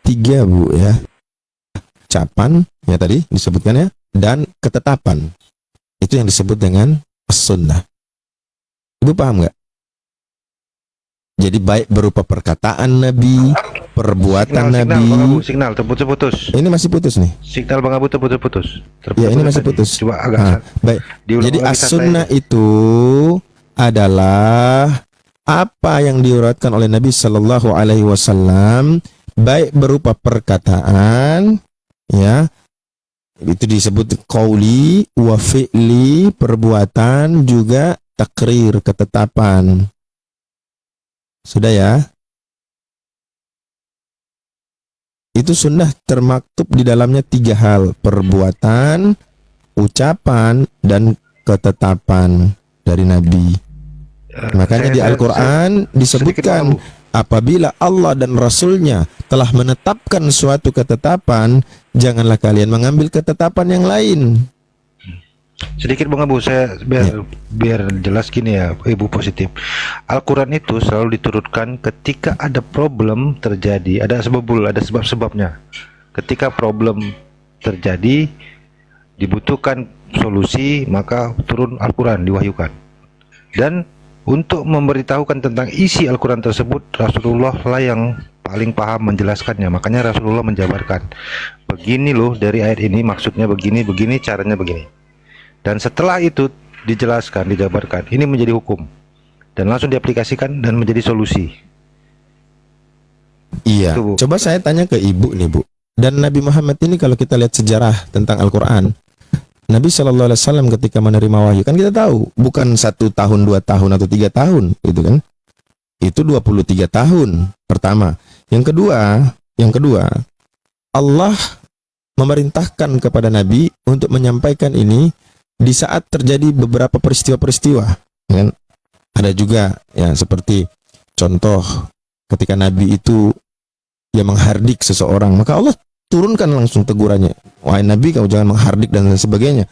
3, Bu, ya. Ucapan, ya tadi disebutkan ya, dan ketetapan. Itu yang disebut dengan as-sunnah. Ibu paham nggak? Jadi baik berupa perkataan Nabi, perbuatan Signal, Nabi. Bang Abu, signal terputus-putus. Ini masih putus nih. Signal Bang Abu terputus-putus. Ya, ini masih tadi. putus. Coba agak Baik. diulang Jadi lagi as-sunnah kata-katanya. itu adalah apa yang diuratkan oleh Nabi Shallallahu Alaihi Wasallam, baik berupa perkataan, ya, itu disebut qauli, wa fi'li, perbuatan, juga takrir, ketetapan. Sudah ya? Itu sunnah termaktub di dalamnya 3 hal, perbuatan, ucapan, dan ketetapan dari Nabi. Makanya di Al-Quran disebutkan apabila Allah dan Rasulnya telah menetapkan suatu ketetapan, janganlah kalian mengambil ketetapan yang lain. Sedikit Bang Abu, saya biar jelas gini ya, Ibu positif. Al-Quran itu selalu diturunkan ketika ada problem terjadi, ada sebab-sebabnya. Ketika problem terjadi, dibutuhkan solusi, maka turun Al-Quran, diwahyukan. Dan untuk memberitahukan tentang isi Al-Quran tersebut, Rasulullah lah yang paling paham menjelaskannya. Makanya Rasulullah menjabarkan, begini loh dari ayat ini maksudnya begini, caranya begini. Dan setelah itu dijelaskan, dijabarkan, ini menjadi hukum dan langsung diaplikasikan dan menjadi solusi. Iya. Itu, Bu. Coba saya tanya ke Ibu nih, Bu. Dan Nabi Muhammad ini kalau kita lihat sejarah tentang Al-Quran, Nabi Shallallahu Alaihi Wasallam ketika menerima wahyu, kan kita tahu bukan 1 tahun, 2 tahun atau 3 tahun, gitu kan? Itu 23 tahun pertama. Yang kedua, Allah memerintahkan kepada Nabi untuk menyampaikan ini di saat terjadi beberapa peristiwa-peristiwa, kan? Ada juga ya seperti contoh ketika Nabi itu ya menghardik seseorang, maka Allah turunkan langsung tegurannya, wahai Nabi, kau jangan menghardik dan lain sebagainya.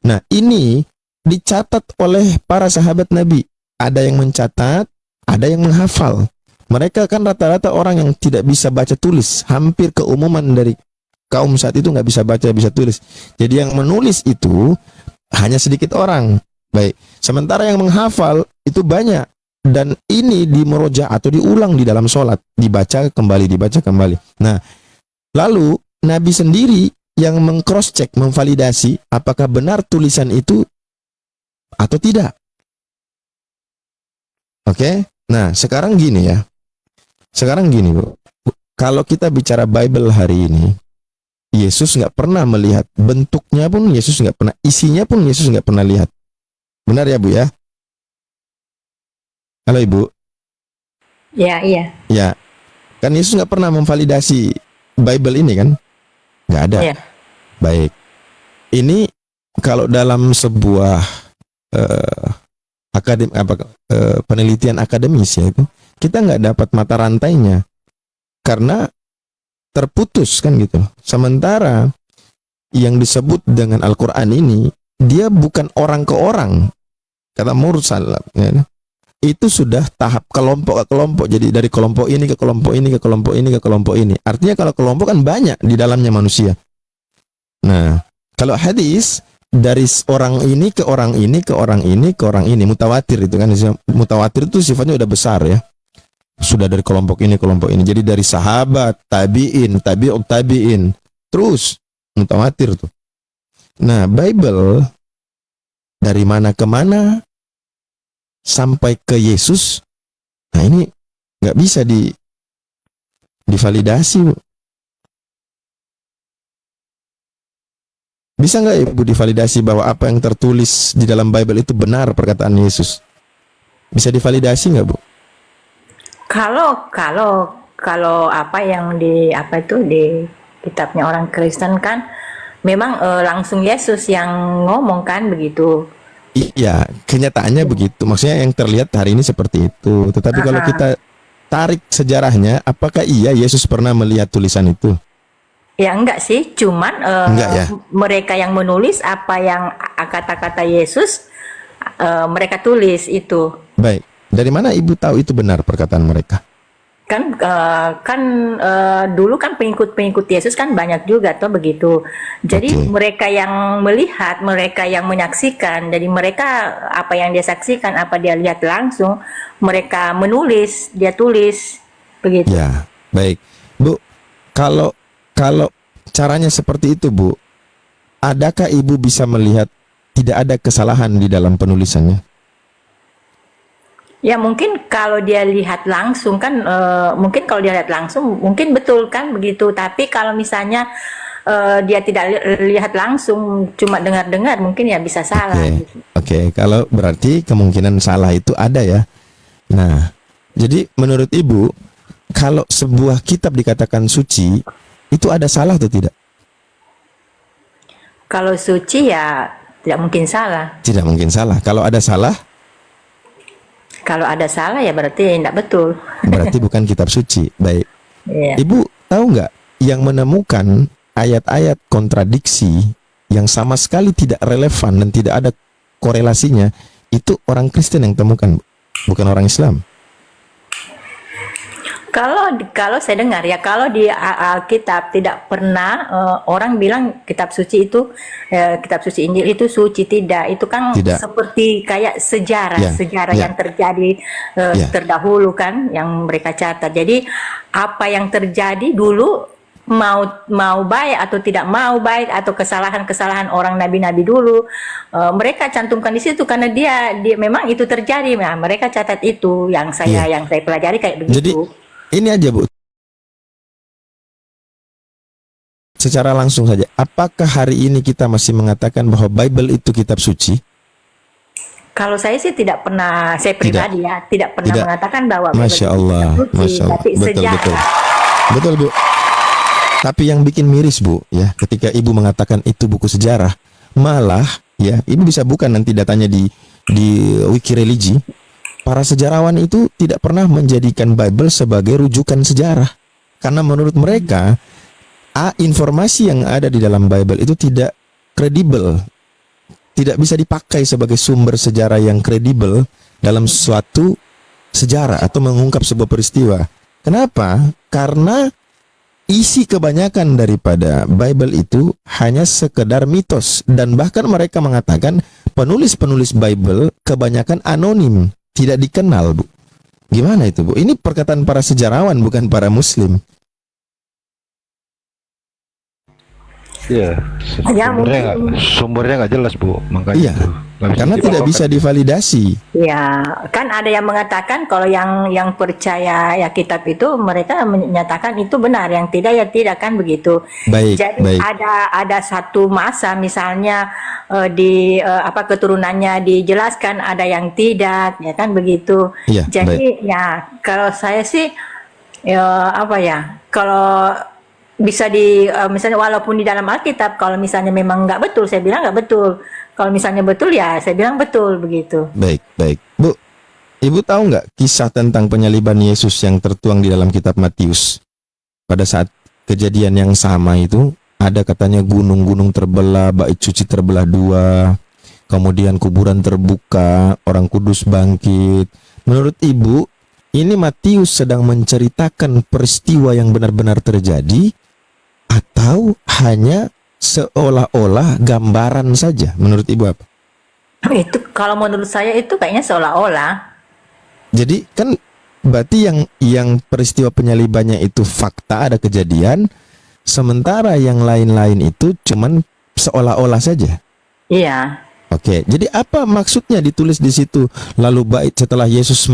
Nah, ini dicatat oleh para sahabat Nabi. Ada yang mencatat, ada yang menghafal. Mereka kan rata-rata orang yang tidak bisa baca tulis, hampir keumuman dari kaum saat itu nggak bisa baca, bisa tulis. Jadi yang menulis itu hanya sedikit orang. Baik. Sementara yang menghafal itu banyak. Dan ini dimeroja atau diulang di dalam sholat. Dibaca kembali. Nah, lalu Nabi sendiri yang meng-cross-check, memvalidasi apakah benar tulisan itu atau tidak. Oke? Nah, sekarang gini ya. Bu. Kalau kita bicara Bible hari ini, Yesus nggak pernah melihat bentuknya pun, Yesus nggak pernah, isinya pun Yesus nggak pernah lihat. Benar ya, Bu ya? Halo Ibu. Ya, iya. Ya, kan Yesus nggak pernah memvalidasi Bible ini kan? Nggak ada. Iya. Baik. Ini kalau dalam sebuah penelitian akademis ya, itu kita nggak dapat mata rantainya karena terputus kan gitu. Sementara yang disebut dengan Al-Quran ini, dia bukan orang ke orang, kata mursal ya. Itu sudah tahap kelompok ke kelompok. Jadi dari kelompok ini ke kelompok ini ke kelompok ini ke kelompok ini. Artinya kalau kelompok kan banyak di dalamnya manusia. Nah, kalau hadis dari orang ini ke orang ini ke orang ini ke orang ini, mutawatir itu kan. Mutawatir itu sifatnya udah besar ya. Sudah dari kelompok ini kelompok ini. Jadi dari sahabat, tabi'in, tabi'ut tabi'in, terus mutawatir tuh. Nah, Bible dari mana ke mana sampai ke Yesus, nah ini nggak bisa divalidasi, Bu. Bisa nggak Ibu divalidasi bahwa apa yang tertulis di dalam Bible itu benar perkataan Yesus? Bisa divalidasi nggak, Bu? Kalau kalau apa yang di apa itu di kitabnya orang Kristen kan memang langsung Yesus yang ngomong kan begitu. Iya, kenyataannya begitu. Maksudnya yang terlihat hari ini seperti itu. Tetapi kalau Aha. kita tarik sejarahnya, apakah iya Yesus pernah melihat tulisan itu? Ya enggak sih, cuman Enggak ya? mereka yang menulis apa yang kata-kata Yesus mereka tulis itu. Baik. Dari mana Ibu tahu itu benar perkataan mereka? Kan dulu kan pengikut-pengikut Yesus kan banyak juga toh begitu. Jadi Oke. mereka yang melihat, mereka yang menyaksikan, jadi mereka apa yang dia saksikan, apa dia lihat langsung, mereka menulis, dia tulis begitu. Ya, baik. Bu, kalau kalau caranya seperti itu, Bu, adakah Ibu bisa melihat tidak ada kesalahan di dalam penulisannya? Ya mungkin kalau dia lihat langsung kan, mungkin kalau dia lihat langsung mungkin betul kan begitu. Tapi kalau misalnya dia tidak lihat langsung, cuma dengar-dengar, mungkin ya bisa salah. Oke, Gitu. oke. Kalau berarti kemungkinan salah itu ada ya. Nah, jadi menurut Ibu, kalau sebuah kitab dikatakan suci, itu ada salah atau tidak? Kalau suci ya tidak mungkin salah. Tidak mungkin salah. Kalau ada salah, Kalau ada salah ya berarti tidak betul. berarti bukan kitab suci. Baik. Iya. Ibu tahu nggak yang menemukan ayat-ayat kontradiksi yang sama sekali tidak relevan dan tidak ada korelasinya, itu orang Kristen yang temukan, bukan orang Islam. Kalau saya dengar ya, kalau di Alkitab tidak pernah orang bilang kitab suci itu kitab suci Injil itu suci, tidak. Itu kan Tidak. seperti kayak sejarah Ya, sejarah ya. yang terjadi Ya. terdahulu kan yang mereka catat. Jadi apa yang terjadi dulu mau baik atau tidak mau baik atau kesalahan-kesalahan orang nabi-nabi dulu mereka cantumkan di situ karena dia memang itu terjadi. Nah, mereka catat itu yang saya Iya. pelajari kayak Jadi begitu. ini aja, Bu. Secara langsung saja, apakah hari ini kita masih mengatakan bahwa Bible itu kitab suci? Kalau saya sih tidak pernah, saya pribadi ya, tidak pernah Tidak. mengatakan bahwa Masya Bible itu Allah, kitab suci, Masya Allah. tapi Betul, sejarah. betul. Betul, Bu. Tapi yang bikin miris, Bu, ya, ketika Ibu mengatakan itu buku sejarah, malah, ya, Ibu bisa bukan nanti datanya di Wiki Religi. Para sejarawan itu tidak pernah menjadikan Bible sebagai rujukan sejarah. Karena menurut mereka, informasi yang ada di dalam Bible itu tidak kredibel. Tidak bisa dipakai sebagai sumber sejarah yang kredibel dalam suatu sejarah atau mengungkap sebuah peristiwa. Kenapa? Karena isi kebanyakan daripada Bible itu hanya sekedar mitos. Dan bahkan mereka mengatakan penulis-penulis Bible kebanyakan anonim, tidak dikenal, Bu. Gimana itu, Bu? Ini perkataan para sejarawan, bukan para Muslim. Iya, Ya, sumbernya nggak jelas, Bu. Makanya Iya, itu nggak bisa karena tidak dibawakan. bisa divalidasi. Ya, kan ada yang mengatakan kalau yang percaya ya kitab itu mereka menyatakan itu benar, yang tidak ya tidak kan begitu. Baik, Jadi baik. ada satu masa misalnya di apa keturunannya dijelaskan, ada yang tidak, ya kan begitu. Iya, Jadi ya kalau saya sih ya apa ya, kalau bisa misalnya walaupun di dalam Alkitab kalau misalnya memang nggak betul, saya bilang nggak betul. Kalau misalnya betul ya saya bilang betul begitu. Baik, baik. Bu, Ibu tahu nggak kisah tentang penyaliban Yesus yang tertuang di dalam kitab Matius? Pada saat kejadian yang sama itu, ada katanya gunung-gunung terbelah, bait suci terbelah dua, kemudian kuburan terbuka, orang kudus bangkit. Menurut Ibu, ini Matius sedang menceritakan peristiwa yang benar-benar terjadi atau hanya seolah-olah gambaran saja? Menurut Ibu apa? Itu kalau menurut saya itu kayaknya seolah-olah. Jadi kan berarti yang peristiwa penyalibannya itu fakta, ada kejadian, sementara yang lain-lain itu cuman seolah-olah saja. Iya. Oke, jadi apa maksudnya ditulis di situ? Lalu bait setelah Yesus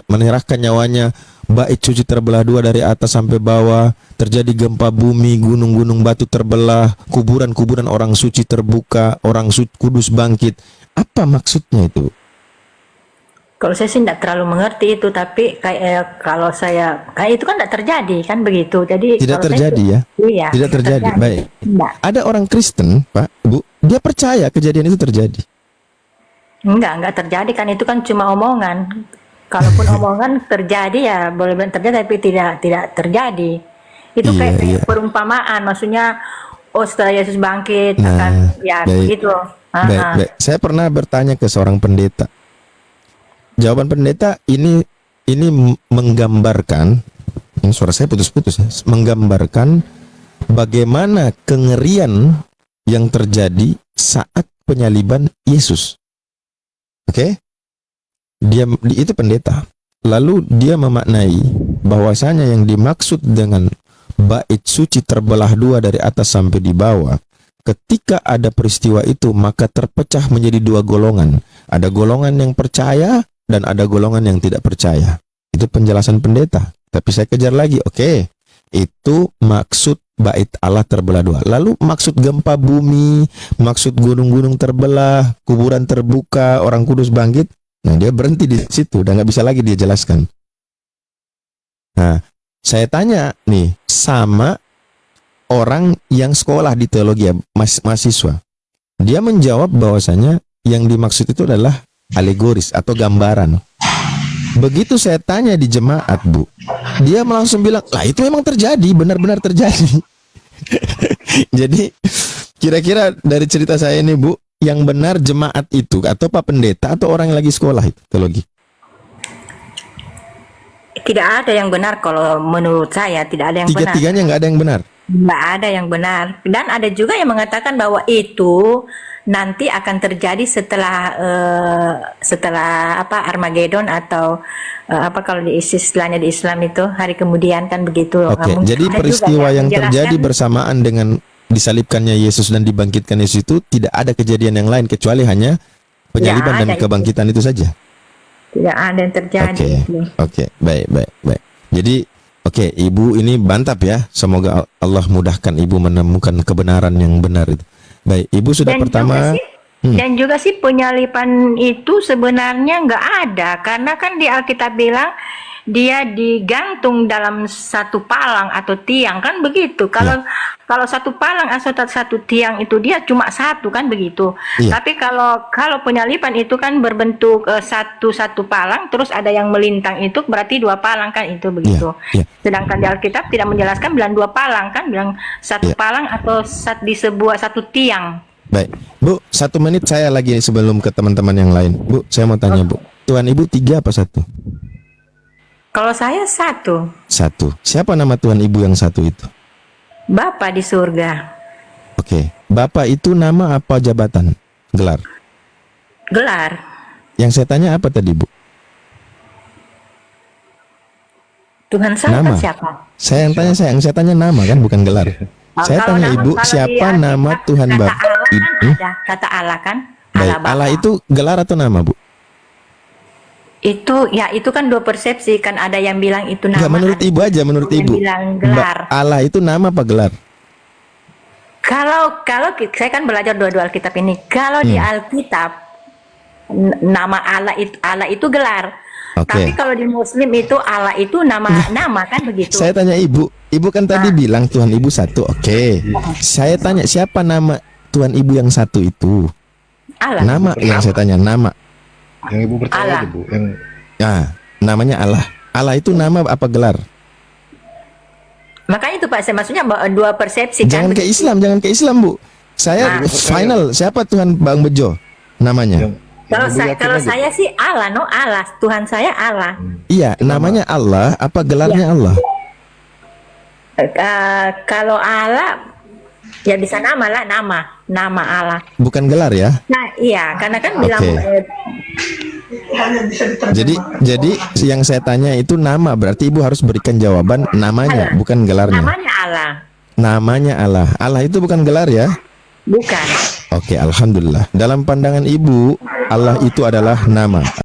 menyerahkan nyawanya, bait suci terbelah dua dari atas sampai bawah, terjadi gempa bumi, gunung-gunung batu terbelah, kuburan-kuburan orang suci terbuka, orang kudus bangkit. Apa maksudnya itu? Kalau saya sih tidak terlalu mengerti itu, tapi kayak kalau saya kayak itu kan tidak terjadi kan begitu. Jadi Tidak kalau saya terjadi sih- ya? Iya. Tidak terjadi. Baik. Enggak. Ada orang Kristen, Pak, Bu, dia percaya kejadian itu terjadi. Enggak terjadi kan, itu kan cuma omongan. Kalaupun omongan terjadi ya boleh bilang terjadi, tapi tidak terjadi. Itu Iya, kayak iya. perumpamaan, maksudnya oh setelah Yesus bangkit Nah, akan ya baik. begitu. Baik, baik. Saya pernah bertanya ke seorang pendeta. Jawaban pendeta ini menggambarkan, ini suara saya putus-putus ya, menggambarkan bagaimana kengerian yang terjadi saat penyaliban Yesus. Oke? Itu pendeta. Lalu dia memaknai bahwasanya yang dimaksud dengan bait suci terbelah dua dari atas sampai di bawah, ketika ada peristiwa itu maka terpecah menjadi dua golongan. Ada golongan yang percaya dan ada golongan yang tidak percaya. Itu penjelasan pendeta. Tapi saya kejar lagi. Oke, itu maksud bait Allah terbelah dua. Lalu maksud gempa bumi, maksud gunung-gunung terbelah, kuburan terbuka, orang kudus bangkit. Nah, dia berhenti di situ, udah nggak bisa lagi dia jelaskan. Nah, saya tanya nih sama orang yang sekolah di teologi ya, mahasiswa. Dia menjawab bahwasanya yang dimaksud itu adalah alegoris atau gambaran. Begitu saya tanya di jemaat, Bu, dia langsung bilang, lah itu memang terjadi, benar-benar terjadi. Jadi kira-kira dari cerita saya ini, Bu, yang benar jemaat itu atau Pak Pendeta atau orang yang lagi sekolah itu teologi? Tidak ada yang benar kalau menurut saya, tidak ada yang benar. Tiga-tiganya nggak ada yang benar. Nggak ada yang benar. Dan ada juga yang mengatakan bahwa itu nanti akan terjadi setelah Armageddon atau apa kalau istilahnya di Islam itu hari kemudian kan begitu. Oke, Mungkin jadi ada peristiwa juga yang terjadi menjelaskan- bersamaan dengan disalibkannya Yesus dan dibangkitkan Yesus itu tidak ada kejadian yang lain kecuali hanya penyaliban Tidak dan ada itu. kebangkitan itu saja. tidak ada yang terjadi. Oke, baik. Jadi, oke, Ibu ini bantap ya. Semoga Allah mudahkan Ibu menemukan kebenaran yang benar itu. Baik, Ibu sudah pertama. Dan juga sih penyaliban itu sebenarnya nggak ada, karena kan di Alkitab bilang dia digantung dalam satu palang atau tiang kan begitu. Kalau satu palang atau satu tiang itu dia cuma satu kan begitu. Iya. Tapi kalau penyaliban itu kan berbentuk satu palang, terus ada yang melintang itu berarti dua palang kan itu begitu. Iya. Sedangkan di Alkitab tidak menjelaskan bilang dua palang kan, bilang satu Iya. palang atau di sebuah satu tiang. Baik, Bu, 1 menit saya lagi sebelum ke teman-teman yang lain. Bu, saya mau tanya, Bu. Tuhan Ibu 3 apa 1? Kalau saya satu, 1. Siapa nama Tuhan Ibu yang 1 itu? Bapa di surga. Oke, Bapak itu nama apa jabatan? Gelar. Gelar. Yang saya tanya apa tadi, Bu? Tuhan saya Nama. kan siapa? Yang saya tanya nama kan, bukan gelar. Saya Kalau tanya nama- Ibu, kalau siapa di nama Alkitab Tuhan kata Bapak? Allah kan ada, kata Allah kan. Baik, Bapa. Allah itu gelar atau nama, Bu? Itu kan dua persepsi, kan ada yang bilang itu nama. Enggak, menurut ada Ibu aja, menurut yang Ibu. bilang gelar. Allah itu nama apa gelar? Kalau saya kan belajar dua-dua Alkitab ini. Kalau di Alkitab nama Allah itu gelar. Oke. Tapi kalau di Muslim itu Allah itu nama kan begitu. Saya tanya Ibu kan tadi bilang Tuhan Ibu 1. Oke. Saya tanya siapa nama Tuhan Ibu yang 1 itu? Allah. Nama yang saya tanya, nama. Yang ibu percaya Allah. aja bu. Yang Nah, namanya Allah. Allah itu nama apa gelar? Makanya itu Pak, saya maksudnya dua persepsi Jangan kan. ke Islam, Bu. Saya final. Siapa Tuhan Bang Bejo namanya? yang Kalau ibu yakin kalau aja. saya sih Allah, Tuhan saya Allah. Iya, namanya Allah apa gelarnya Allah? Kalau Allah ya bisa nama Allah. Bukan gelar ya. Nah iya, karena kan bilang Oke. Jadi yang saya tanya itu nama, berarti Ibu harus berikan jawaban namanya, bukan gelarnya. namanya Allah, Namanya Allah. Allah itu bukan gelar ya. bukan. Oke, alhamdulillah. Dalam pandangan Ibu, Allah itu adalah nama.